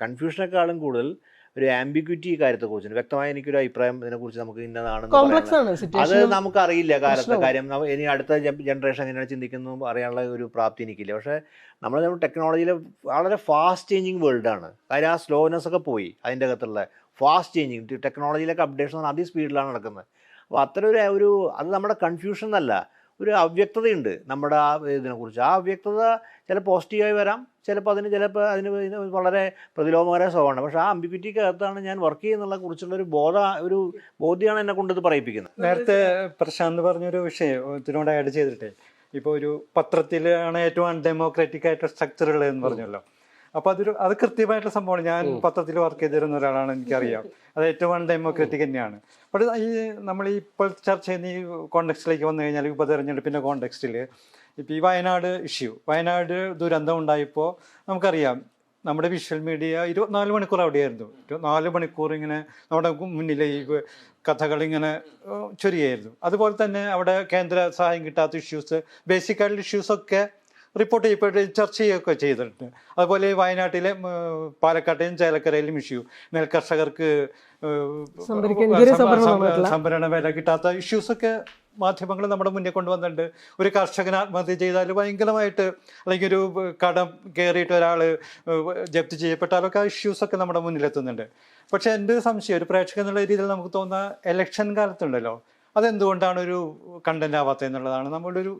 കൺഫ്യൂഷനേക്കാളും കൂടുതൽ ഒരു ആംബിഗ്വിറ്റി കാര്യത്തെക്കുറിച്ച് വ്യക്തമായ എനിക്കൊരു അഭിപ്രായം ഇതിനെക്കുറിച്ച് നമുക്ക് ഇന്നതാണെന്ന് അത് നമുക്കറിയില്ല. കാര്യം ഇനി അടുത്ത ജനറേഷൻ എങ്ങനെയാണ് ചിന്തിക്കുന്നു അറിയാനുള്ള ഒരു പ്രാപ്തി എനിക്കില്ല. പക്ഷേ നമ്മൾ ടെക്നോളജിയിൽ വളരെ ഫാസ്റ്റ് ചേഞ്ചിങ് വേൾഡാണ്. കാര്യം ആ സ്ലോനെസ് ഒക്കെ പോയി. അതിൻ്റെ അകത്തുള്ള ഫാസ്റ്റ് ചേഞ്ചിങ് ടെക്നോളജിയിലൊക്കെ അപ്ഡേഷൻ അതിസ്പീഡിലാണ് നടക്കുന്നത്. അപ്പോൾ അത്ര ഒരു അത് നമ്മുടെ കൺഫ്യൂഷൻ എന്നല്ല, ഒരു അവ്യക്തതയുണ്ട് നമ്മുടെ ആ ഇതിനെക്കുറിച്ച്. ആ അവ്യക്തത ചില പോസിറ്റീവായി വരാം, ചിലപ്പോൾ അതിന് വളരെ പ്രതിലോമകര സ്വഭാവമാണ്. പക്ഷേ ആ അംബിഗ്വിറ്റിക്ക് അകത്താണ് ഞാൻ വർക്ക് ചെയ്യുന്നുള്ള കുറിച്ചുള്ള ഒരു ബോധ്യമാണ് എന്നെ കൊണ്ട് ഇത് പറയിപ്പിക്കുന്നത്. നേരത്തെ പ്രശാന്ത് പറഞ്ഞൊരു വിഷയം ഇതിനോട് ആഡ് ചെയ്തിട്ടേ, ഇപ്പോൾ ഒരു പത്രത്തിലാണ് ഏറ്റവും അൺഡെമോക്രാറ്റിക് ആയിട്ടുള്ള സ്ട്രക്ചർ ഉള്ളതെന്ന് പറഞ്ഞല്ലോ. അപ്പോൾ അത് കൃത്യമായിട്ടുള്ള സംഭവമാണ്. ഞാൻ പത്രത്തിൽ വർക്ക് ചെയ്തിരുന്ന ഒരാളാണ്, എനിക്കറിയാം. അത് ഏറ്റവും അൺഡെമോക്രാറ്റിക് തന്നെയാണ്. പക്ഷേ നമ്മൾ ഇപ്പോൾ ചർച്ച ചെയ്യുന്ന ഈ കോണ്ടെക്സ്റ്റിലേക്ക് വന്നു കഴിഞ്ഞാൽ, ഉപതെരഞ്ഞെടുപ്പിൻ്റെ കോണ്ടെക്സ്റ്റിൽ ഇപ്പോൾ ഈ വയനാട് ദുരന്തം ഉണ്ടായപ്പോൾ നമുക്കറിയാം നമ്മുടെ വിഷ്വൽ മീഡിയ 24 മണിക്കൂർ അവിടെയായിരുന്നു. 24 മണിക്കൂർ ഇങ്ങനെ നമ്മുടെ മുന്നിൽ ഈ കഥകളിങ്ങനെ ചൊരിയായിരുന്നു. അതുപോലെ തന്നെ അവിടെ കേന്ദ്ര സഹായം കിട്ടാത്ത ഇഷ്യൂസ്, ബേസിക്കായിട്ടുള്ള ഇഷ്യൂസൊക്കെ റിപ്പോർട്ട് ചെയ്യപ്പെട്ട് ചർച്ച ചെയ്യുകയൊക്കെ ചെയ്തിട്ടുണ്ട്. അതുപോലെ വയനാട്ടിലെ പാലക്കാട്ടെയും ചേലക്കരയിലും ഇഷ്യൂ, നെൽകർഷകർക്ക് സംഭരണ വില കിട്ടാത്ത ഇഷ്യൂസൊക്കെ മാധ്യമങ്ങൾ നമ്മുടെ മുന്നിൽ കൊണ്ടുവന്നിട്ടുണ്ട്. ഒരു കർഷകൻ ആത്മഹത്യ ചെയ്താൽ ഭയങ്കരമായിട്ട്, അല്ലെങ്കിൽ ഒരു കടം കയറിയിട്ട് ഒരാൾ ജപ്തി ചെയ്യപ്പെട്ടാലൊക്കെ ആ ഇഷ്യൂസൊക്കെ നമ്മുടെ മുന്നിലെത്തുന്നുണ്ട്. പക്ഷെ എൻ്റെ സംശയം, ഒരു പ്രേക്ഷകൻ എന്നുള്ള രീതിയിൽ നമുക്ക് തോന്നുന്ന ഇലക്ഷൻ കാലത്തുണ്ടല്ലോ, അതെന്തുകൊണ്ടാണ് ഒരു കണ്ടന്റ് ആവാത്തത് എന്നുള്ളതാണ് നമ്മളുടെ ഒരു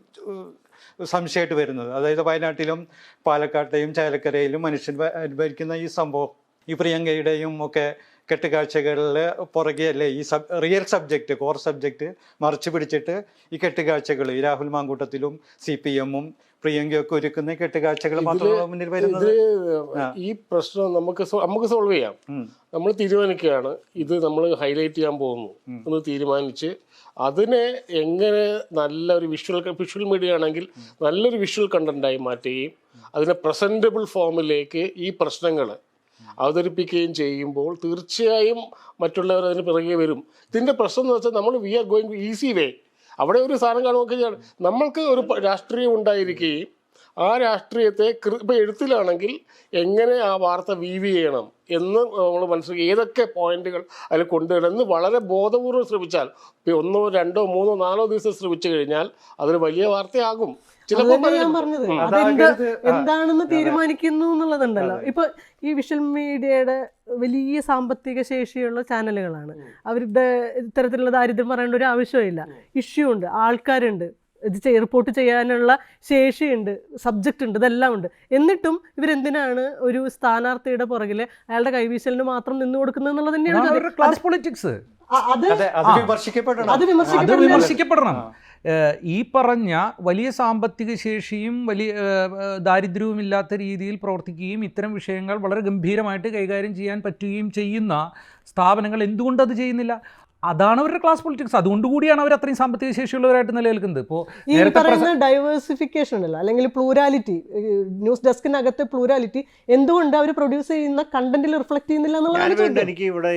സംശയമായിട്ട് വരുന്നത്. അതായത് വയനാട്ടിലും പാലക്കാട്ടെയും ചേലക്കരയിലും മനുഷ്യൻ അനുഭവിക്കുന്ന ഈ സംഭവം, ഈ പ്രിയങ്കയുടെയും ഒക്കെ കെട്ടുകാഴ്ചകളിൽ പുറകെ അല്ലേ ഈ റിയൽ സബ്ജക്റ്റ്, കോർ സബ്ജക്റ്റ് മറിച്ച് പിടിച്ചിട്ട് ഈ കെട്ടുകാഴ്ചകൾ, ഈ രാഹുൽ മാങ്കൂട്ടത്തിലും CPM-ഉം പ്രിയങ്കയൊക്കെ ഒരുക്കുന്ന കെട്ടുകാഴ്ചകൾ മാത്രമാണ് മുന്നിൽ വരുന്നത്. ഈ പ്രശ്നം നമുക്ക് സോൾവ് ചെയ്യാം. നമ്മൾ തീരുമാനിക്കുകയാണ് ഇത് നമ്മൾ ഹൈലൈറ്റ് ചെയ്യാൻ പോകുന്നു എന്ന് തീരുമാനിച്ച് അതിനെ എങ്ങനെ നല്ലൊരു വിഷ്വൽ മീഡിയ ആണെങ്കിൽ നല്ലൊരു വിഷ്വൽ കണ്ടന്റായി മാറ്റുകയും അതിനെ പ്രസന്റബിൾ ഫോമിലേക്ക് ഈ പ്രശ്നങ്ങൾ അവതരിപ്പിക്കുകയും ചെയ്യുമ്പോൾ തീർച്ചയായും മറ്റുള്ളവർ അതിന് പിറകെ വരും. ഇതിൻ്റെ പ്രശ്നം എന്ന് വെച്ചാൽ നമ്മൾ we are going easy way. അവിടെ ഒരു സാധനം കാണുമ്പോൾ നമ്മൾക്ക് ഒരു രാഷ്ട്രീയം ഉണ്ടായിരിക്കുകയും ആ രാഷ്ട്രീയത്തെ ഇപ്പോൾ എഴുത്തിലാണെങ്കിൽ എങ്ങനെ ആ വാർത്ത വീവ് ചെയ്യണം എന്ന് നമ്മൾ മനസ്സിലാക്കി ഏതൊക്കെ പോയിന്റുകൾ അതിൽ കൊണ്ടുവരുമെന്ന് വളരെ ബോധപൂർവ്വം ശ്രമിച്ചാൽ, ഇപ്പോൾ 1, 2, 3, 4 ദിവസം ശ്രമിച്ചു കഴിഞ്ഞാൽ അതൊരു വലിയ വാർത്തയാകും. ഞാൻ പറഞ്ഞത് എന്താണെന്ന് തീരുമാനിക്കുന്നു എന്നുള്ളതുണ്ടല്ലോ. ഇപ്പൊ ഈ വിഷ്വൽ മീഡിയയുടെ വലിയ സാമ്പത്തിക ശേഷിയുള്ള ചാനലുകളാണ്. അവരുടെ ഇത്തരത്തിലുള്ള ദാരിദ്ര്യം പറയേണ്ട ഒരു ആവശ്യമില്ല. ഇഷ്യൂ ഉണ്ട്, ആൾക്കാരുണ്ട്, ഇത് റിപ്പോർട്ട് ചെയ്യാനുള്ള ശേഷിയുണ്ട്, സബ്ജക്റ്റ് ഉണ്ട്, ഇതെല്ലാം ഉണ്ട്. എന്നിട്ടും ഇവരെന്തിനാണ് ഒരു സ്ഥാനാർത്ഥിയുടെ പുറകില് അയാളുടെ കൈവീശലിന് മാത്രം നിന്ന് കൊടുക്കുന്നത് എന്നുള്ളത് തന്നെയാണ് ക്ലാസ് പൊളിറ്റിക്സ്. അത് വിമർശിക്കപ്പെടണം. ഈ പറഞ്ഞ വലിയ സാമ്പത്തിക ശേഷിയും വലിയ ദാരിദ്ര്യവും ഇല്ലാത്ത രീതിയിൽ പ്രവർത്തിക്കുകയും ഇത്തരം വിഷയങ്ങൾ വളരെ ഗംഭീരമായിട്ട് കൈകാര്യം ചെയ്യാൻ പറ്റുകയും ചെയ്യുന്ന സ്ഥാപനങ്ങൾ എന്തുകൊണ്ടത് ചെയ്യുന്നില്ല? അതാണ് അവരുടെ ക്ലാസ് പൊളിറ്റിക്സ്. അതുകൊണ്ടുകൂടിയാണ് അവർ അത്രയും സാമ്പത്തിക ശേഷിയുള്ളവരായിട്ട് നിലനിൽക്കുന്നത്. ഇപ്പോൾ ഈ പറയുന്ന ഡൈവേഴ്സിഫിക്കേഷൻ ഉണ്ടല്ലോ, അല്ലെങ്കിൽ പ്ലൂരാലിറ്റി, ന്യൂസ് ഡെസ്കിനകത്ത് പ്ലൂരാലിറ്റി എന്തുകൊണ്ട് അവർ പ്രൊഡ്യൂസ് ചെയ്യുന്ന കണ്ടന്റിൽ റിഫ്ലക്ട് ചെയ്യുന്നില്ല എന്നുള്ളത് എനിക്ക് ഇവിടെ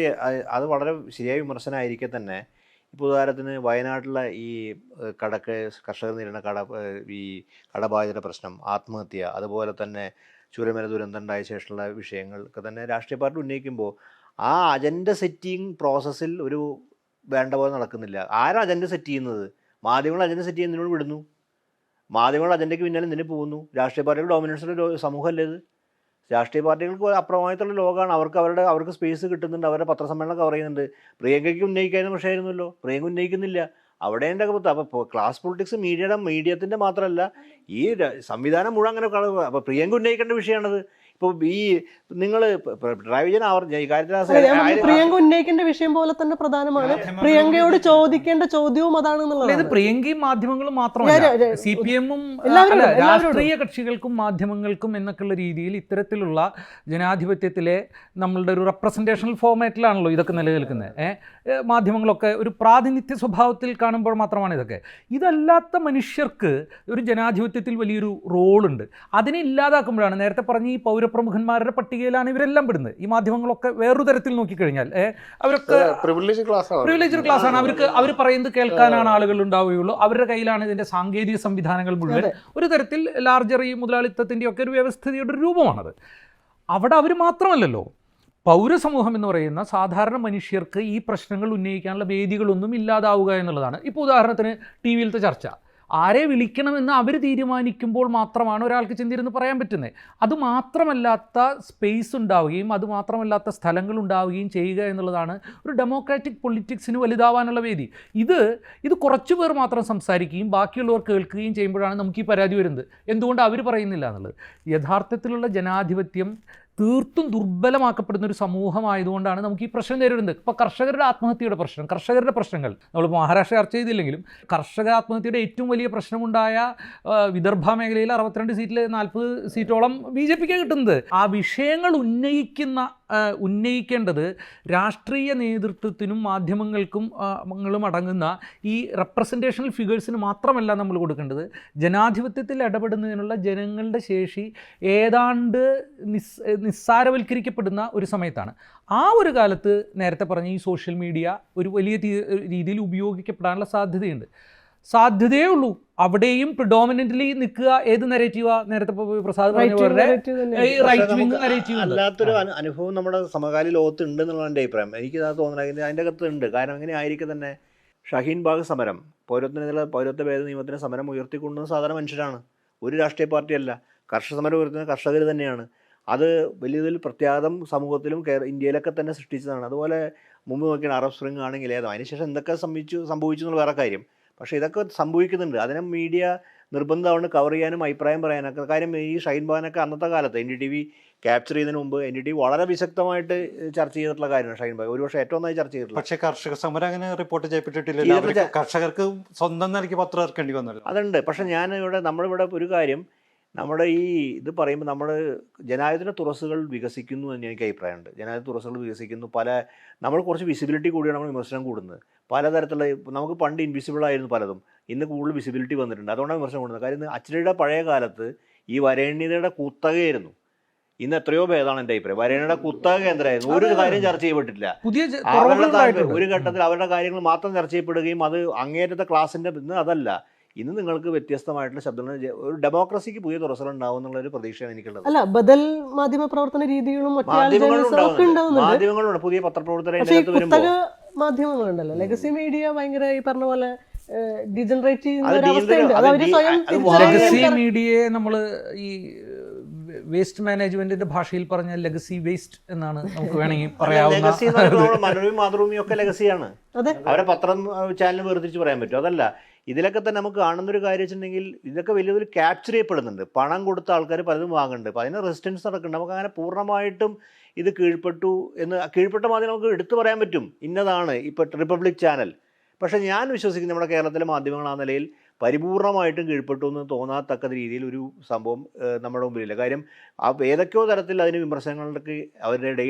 അത് വളരെ ശരിയായ വിമർശനമായിരിക്കെ തന്നെ. ഇപ്പോൾ ഉദാഹരണത്തിന് വയനാട്ടിലെ ഈ കർഷകർ നേരിടുന്ന ഈ കടബാധിതരുടെ പ്രശ്നം, ആത്മഹത്യ, അതുപോലെ തന്നെ ചൂരമല ദുരന്തം ഉണ്ടായ ശേഷമുള്ള വിഷയങ്ങളൊക്കെ തന്നെ രാഷ്ട്രീയ പാർട്ടി ഉന്നയിക്കുമ്പോൾ ആ അജണ്ട സെറ്റിംഗ് പ്രോസസ്സിൽ ഒരു വേണ്ട പോലെ നടക്കുന്നില്ല. ആരാ അജണ്ട സെറ്റ് ചെയ്യുന്നത്? മാധ്യമങ്ങൾ അജണ്ട സെറ്റ് ചെയ്യുന്നതിനോട് വിടുന്നു. മാധ്യമങ്ങളുടെ അജണ്ടയ്ക്ക് പിന്നാലെ എന്തിനു പോകുന്നു? രാഷ്ട്രീയ പാർട്ടികൾ ഡോമിനൻസുള്ള സമൂഹമല്ലേ ഇത്? രാഷ്ട്രീയ പാർട്ടികൾക്ക് അപ്രമാദിത്തുള്ള ലോകമാണ്. അവർക്ക് സ്പേസ് കിട്ടുന്നുണ്ട്, അവരുടെ പത്രസമ്മേളനം കവർ ചെയ്യുന്നുണ്ട്. പ്രിയങ്കയ്ക്ക് ഉന്നയിക്കാനും വിഷയമായിരുന്നല്ലോ, പ്രിയങ്ക ഉന്നയിക്കുന്നില്ല. അവിടെ എൻ്റെ അപ്പോൾ ക്ലാസ് പൊളിറ്റിക്സ് മീഡിയത്തിൻ്റെ മാത്രമല്ല, ഈ സംവിധാനം മുഴുവൻ അങ്ങനെ അപ്പോൾ പ്രിയങ്ക ഉന്നയിക്കേണ്ട വിഷയമാണത്. ഇപ്പോൾ ഈ നിങ്ങൾ പിണറായി വിജയൻ ഈ കാര്യത്തിൽ പ്രിയങ്ക ഉന്നയിക്കേണ്ട വിഷയം പോലെ തന്നെ പ്രധാനമാണ് പ്രിയങ്കയോട് ചോദിക്കേണ്ട ചോദ്യവും അതാണെന്നുള്ളത്. ഇത് പ്രിയങ്കയും മാധ്യമങ്ങളും മാത്രമല്ല, CPM-ഉം രാഷ്ട്രീയ കക്ഷികൾക്കും മാധ്യമങ്ങൾക്കും എന്നൊക്കെയുള്ള രീതിയിൽ ഇത്തരത്തിലുള്ള ജനാധിപത്യത്തിലെ നമ്മളുടെ ഒരു റെപ്രസെൻറ്റേഷണൽ ഫോർമാറ്റിലാണല്ലോ ഇതൊക്കെ നിലനിൽക്കുന്നത്. മാധ്യമങ്ങളൊക്കെ ഒരു പ്രാതിനിധ്യ സ്വഭാവത്തിൽ കാണുമ്പോൾ മാത്രമാണ് ഇതൊക്കെ. ഇതല്ലാത്ത മനുഷ്യർക്ക് ഒരു ജനാധിപത്യത്തിൽ വലിയൊരു റോളുണ്ട്. അതിനെ ഇല്ലാതാക്കുമ്പോഴാണ് നേരത്തെ പറഞ്ഞ ഈ പൗരപ്രമുഖന്മാരുടെ പട്ടികയിലാണ് ഇവരെല്ലാം പെടുന്നത്. ഈ മാധ്യമങ്ങളൊക്കെ വേറൊരു തരത്തിൽ നോക്കിക്കഴിഞ്ഞാൽ അവരൊക്കെ പ്രിവിലേജ് ക്ലാസ്സാണ്. അവർ പറയുന്നത് കേൾക്കാനാണ് ആളുകൾ ഉണ്ടാവുകയുള്ളൂ. അവരുടെ കയ്യിലാണ് ഇതിൻ്റെ സാങ്കേതിക സംവിധാനങ്ങൾ മുഴുവൻ. ഒരു തരത്തിൽ ലാർജർ ഈ മുതലാളിത്തത്തിൻ്റെ ഒക്കെ ഒരു വ്യവസ്ഥിതിയുടെ ഒരു രൂപമാണത്. അവിടെ അവർ മാത്രമല്ലല്ലോ, പൗരസമൂഹം എന്ന് പറയുന്ന സാധാരണ മനുഷ്യർക്ക് ഈ പ്രശ്നങ്ങൾ ഉന്നയിക്കാനുള്ള വേദികളൊന്നും ഇല്ലാതാവുക എന്നുള്ളതാണ്. ഇപ്പോൾ ഉദാഹരണത്തിന് TV-യിലത്തെ ചർച്ച, ആരെ വിളിക്കണമെന്ന് അവർ തീരുമാനിക്കുമ്പോൾ മാത്രമാണ് ഒരാൾക്ക് ചിന്തിരുന്ന് പറയാൻ പറ്റുന്നത്. അതുമാത്രമല്ലാത്ത സ്പേസ് ഉണ്ടാവുകയും അതുമാത്രമല്ലാത്ത സ്ഥലങ്ങൾ ഉണ്ടാവുകയും ചെയ്യുക എന്നുള്ളതാണ് ഒരു ഡെമോക്രാറ്റിക് പൊളിറ്റിക്സിന് വലുതാവാനുള്ള വേദി. ഇത് കുറച്ചു പേർ മാത്രം സംസാരിക്കുകയും ബാക്കിയുള്ളവർ കേൾക്കുകയും ചെയ്യുമ്പോഴാണ് നമുക്ക് ഈ പരാതി വരുന്നത്. എന്തുകൊണ്ട് അവർ പറയുന്നില്ല എന്നുള്ളത്. യഥാർത്ഥത്തിലുള്ള ജനാധിപത്യം തീർത്തും ദുർബലമാക്കപ്പെടുന്ന ഒരു സമൂഹമായതുകൊണ്ടാണ് നമുക്ക് ഈ പ്രശ്നം നേരിടുന്നത്. ഇപ്പോൾ കർഷകരുടെ ആത്മഹത്യയുടെ പ്രശ്നം, കർഷകരുടെ പ്രശ്നങ്ങൾ നമ്മളിപ്പോൾ മഹാരാഷ്ട്ര ചർച്ച ചെയ്തില്ലെങ്കിലും കർഷക ആത്മഹത്യയുടെ ഏറ്റവും വലിയ പ്രശ്നമുണ്ടായ വിദർഭ മേഖലയിൽ 62 സീറ്റിൽ 40 സീറ്റോളം BJPക്ക് കിട്ടുന്നത്. ആ വിഷയങ്ങൾ ഉന്നയിക്കേണ്ടത് രാഷ്ട്രീയ നേതൃത്വത്തിനും മാധ്യമങ്ങൾക്കും അടങ്ങുന്ന ഈ റെപ്രസെൻറ്റേഷണൽ ഫിഗേഴ്സിന് മാത്രമല്ല നമ്മൾ കൊടുക്കേണ്ടത്. ജനാധിപത്യത്തിൽ ഇടപെടുന്നതിനുള്ള ജനങ്ങളുടെ ശേഷി ഏതാണ്ട് നിസ്സാരവൽക്കരിക്കപ്പെടുന്ന ഒരു സമയത്താണ്. ആ ഒരു കാലത്ത് നേരത്തെ പറഞ്ഞ ഈ സോഷ്യൽ മീഡിയ ഒരു വലിയ രീതിയിൽ ഉപയോഗിക്കപ്പെടാനുള്ള സാധ്യതയേ ഉള്ളൂ. അവിടെയും പ്രിഡോമിനൻ്റ്ലി നിൽക്കുക ഏത് നെറേറ്റീവാ? നേരത്തെ പ്രസാദ് പറഞ്ഞ പോലെ റൈറ്റ് വിങ് നെറേറ്റീവ്. അല്ലാത്തൊരു അനുഭവം നമ്മുടെ സമകാലീന ലോകത്ത് ഉണ്ട് എന്നുള്ളതാണ് എൻ്റെ അഭിപ്രായം. എനിക്കിതാ തോന്നുന്നത് അതിൻ്റെ അകത്ത് ഉണ്ട്. കാരണം അങ്ങനെ ആയിരിക്കും തന്നെ ഷഹീൻ ബാഗ് സമരം, പൗരത്വ ഭേദ നിയമത്തിന് സമരം ഉയർത്തിക്കൊണ്ടുവന്ന സാധാരണ മനുഷ്യരാണ്, ഒരു രാഷ്ട്രീയ പാർട്ടിയല്ല. കർഷക സമരം ഉയർത്തുന്ന കർഷകർ തന്നെയാണ്. അത് വലിയ ഇതിൽ പ്രത്യാഘാതം സമൂഹത്തിലും ഇന്ത്യയിലൊക്കെ തന്നെ സൃഷ്ടിച്ചതാണ്. അതുപോലെ മുമ്പ് നോക്കിയാണ് അറബ് സ്പ്രിംഗ് ആണെങ്കിൽ അതിനുശേഷം എന്തൊക്കെ സംഭവിച്ചു എന്നുള്ള വേറെ കാര്യം. പക്ഷേ ഇതൊക്കെ സംഭവിക്കുന്നുണ്ട്. അതിനെ മീഡിയ നിർബന്ധമാണ് കവർ ചെയ്യാനും അഭിപ്രായം പറയാനൊക്കെ. കാര്യം ഈ ഷഹീൻ ബാഗിനൊക്കെ അന്നത്തെ കാലത്ത് NDTV ക്യാപ്ചർ ചെയ്യുന്നതിന് മുമ്പ് NDTV വളരെ വിശക്തമായിട്ട് ചർച്ച ചെയ്തിട്ടുള്ള കാര്യമാണ് ഷഹീൻ ബാഗ്. ഒരുപക്ഷെ ഏറ്റവും നന്നായി ചർച്ച ചെയ്തിട്ടുള്ളത്. പക്ഷേ കർഷക സമരം അങ്ങനെ റിപ്പോർട്ട് ചെയ്യപ്പെട്ടിട്ടില്ല. കർഷകർക്ക് സ്വന്തം നിലയ്ക്ക് പത്രം ഇറക്കേണ്ടി വന്നല്ലോ. അതുണ്ട്. പക്ഷേ നമ്മളിവിടെ ഒരു കാര്യം, നമ്മുടെ ഇത് പറയുമ്പോൾ നമ്മൾ ജനാധിപത്യ തുറസ്സുകൾ വികസിക്കുന്നു എന്ന് എനിക്ക് അഭിപ്രായമുണ്ട്. ജനാധിപത്യ തുറസ്സുകൾ വികസിക്കുന്നു. നമ്മൾ കുറച്ച് വിസിബിലിറ്റി കൂടിയാണ് നമ്മൾ വിമർശനം കൂടുന്നത്. പലതരത്തിലുള്ള നമുക്ക് പണ്ട് ഇൻവിസിബിൾ ആയിരുന്നു പലതും, ഇന്ന് കൂടുതൽ വിസിബിലിറ്റി വന്നിട്ടുണ്ട്. അതുകൊണ്ടാണ് വിമർശനം കൂടുന്നത്. കാര്യം അച്ചടിയുടെ പഴയ കാലത്ത് ഈ വരേണ്യതയുടെ കുത്തകയായിരുന്നു. ഇന്ന് എത്രയോ ഭേദമാണ് എൻ്റെ അഭിപ്രായം. വരേണ്യയുടെ കുത്തക കേന്ദ്രമായിരുന്നു. ഒരു കാര്യം ചർച്ച ചെയ്യപ്പെട്ടില്ല. ഒരു ഘട്ടത്തിൽ അവരുടെ കാര്യങ്ങൾ മാത്രം ചർച്ച ചെയ്യപ്പെടുകയും അത് അങ്ങേറ്റത്തെ ക്ലാസിൻ്റെ ഇന്ന് അതല്ല. ഇന്ന് നിങ്ങൾക്ക് വ്യത്യസ്തമായിട്ടുള്ള ശബ്ദങ്ങൾ, ഒരു ഡെമോക്രസിക്ക് പുതിയ തുറസ്സുകൾ ഉണ്ടാവും എന്നുള്ള ഒരു പ്രതീക്ഷയാണ് എനിക്കുള്ളത്. അല്ല, ബദൽ മാധ്യമ പ്രവർത്തന രീതികളും മാധ്യമങ്ങളുണ്ട്, പുതിയ പത്രപ്രവർത്തകർ മാധ്യമങ്ങളുണ്ടല്ലോ. ലെഗസി മീഡിയ ഭയങ്കര ഈ പറഞ്ഞ പോലെ ഡിജനറേറ്റ് ചെയ്യുന്ന ഒരു അവസ്ഥയുണ്ട്. ലെഗസി മീഡിയയെ നമ്മൾ ഈ വേസ്റ്റ് മാനേജ്മെന്റിന്റെ ഭാഷയിൽ പറഞ്ഞ ലെഗസി വേസ്റ്റ് എന്നാണ് നമുക്ക് വേണമെങ്കിൽ പറയാവുന്ന. മനോരമയും മാതൃഭൂമിയും ഒക്കെ ലെഗസിയാണ്. അവരെ പത്രം ചാനൽ വേർതിരിച്ച് പറയാൻ പറ്റും. അതല്ല, ഇതിലൊക്കെ തന്നെ നമുക്ക് കാണുന്നൊരു കാര്യം വെച്ചിട്ടുണ്ടെങ്കിൽ ഇതൊക്കെ വലിയൊരു ക്യാപ്ചർ ചെയ്യപ്പെടുന്നുണ്ട്. പണം കൊടുത്ത ആൾക്കാർ പലതും വാങ്ങുന്നുണ്ട്. അപ്പോൾ അതിന് റെസിസ്റ്റൻസ് നടക്കുന്നുണ്ട്. നമുക്ക് അങ്ങനെ പൂർണ്ണമായിട്ടും ഇത് കീഴ്പ്പെട്ട മാധ്യമം നമുക്ക് എടുത്തു പറയാൻ പറ്റും, ഇന്നതാണ് ഇപ്പോൾ റിപ്പബ്ലിക് ചാനൽ. പക്ഷേ ഞാൻ വിശ്വസിക്കുന്നു നമ്മുടെ കേരളത്തിലെ മാധ്യമങ്ങൾ ആ നിലയിൽ പരിപൂർണമായിട്ടും കീഴ്പ്പെട്ടു എന്ന് തോന്നാത്തക്ക രീതിയിൽ ഒരു സംഭവം നമ്മുടെ മുമ്പിലില്ല. കാര്യം ഏതൊക്കെയോ തരത്തിൽ അതിന് വിമർശനങ്ങൾക്ക് അവരുടെ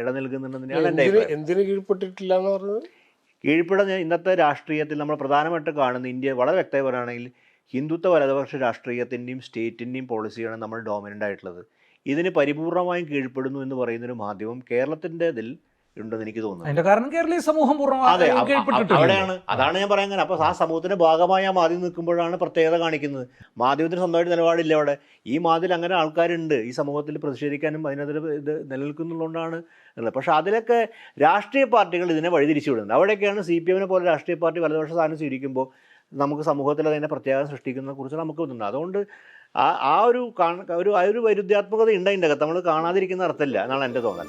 ഇട നൽകുന്നുണ്ടെന്നാണ് എൻ്റെ അഭിപ്രായം. എന്തിനു കീഴ്പ്പെട്ടിട്ടില്ല എന്ന് പറഞ്ഞത്? കീഴ്പ്പെടാൻ ഇന്നത്തെ രാഷ്ട്രീയത്തിൽ നമ്മൾ പ്രധാനമായിട്ട് കാണുന്ന ഇന്ത്യ വളരെ വ്യക്തമായി പറയുകയാണെങ്കിൽ ഹിന്ദുത്വ വലതുപക്ഷ രാഷ്ട്രീയത്തിൻ്റെയും സ്റ്റേറ്റിൻ്റെയും പോളിസിയാണ് നമ്മൾ ഡോമിനൻ്റ് ആയിട്ടുള്ളത്. ഇതിന് പരിപൂർണമായും കീഴ്പ്പെടുന്നു എന്ന് പറയുന്നൊരു മാധ്യമം കേരളത്തിൻ്റെ ഇതിൽ ഉണ്ടെന്ന് എനിക്ക് തോന്നുന്നു. അതിന്റെ കാരണം കേരളീയ സമൂഹം അവിടെയാണ്. അതാണ് ഞാൻ പറയാൻ. അപ്പോൾ ആ സമൂഹത്തിന്റെ ഭാഗമായി ആ മാധ്യമം നിൽക്കുമ്പോഴാണ് പ്രത്യേകത കാണിക്കുന്നത്. മാധ്യമത്തിന് സ്വന്തമായിട്ട് നിലപാടില്ല അവിടെ. ഈ മാധ്യമത്തിൽ അങ്ങനെ ആൾക്കാരുണ്ട് ഈ സമൂഹത്തിൽ പ്രതിഷേധിക്കാനും അതിനെതിരെ ഇത് നിലനിൽക്കുന്നുള്ളതുകൊണ്ടാണ് ഉള്ളത്. പക്ഷേ അതിലൊക്കെ രാഷ്ട്രീയ പാർട്ടികൾ ഇതിനെ വഴിതിരിച്ചു വിടുന്നത്. അവിടെയൊക്കെയാണ് CPM പോലെ രാഷ്ട്രീയ പാർട്ടി വലതുപക്ഷ സ്ഥാനം സ്വീകരിക്കുമ്പോൾ നമുക്ക് സമൂഹത്തിൽ അതിനെ പ്രത്യേകം സൃഷ്ടിക്കുന്നതിനെ കുറിച്ച് നമുക്ക് ഇതുണ്ട്. അതുകൊണ്ട് ആ ഒരു വൈരുദ്ധ്യാത്മകത ഉണ്ട് അതിൻ്റെ അകത്ത്, നമ്മൾ കാണാതിരിക്കുന്ന അർത്ഥമില്ല എന്നാണ് എൻ്റെ തോന്നൽ.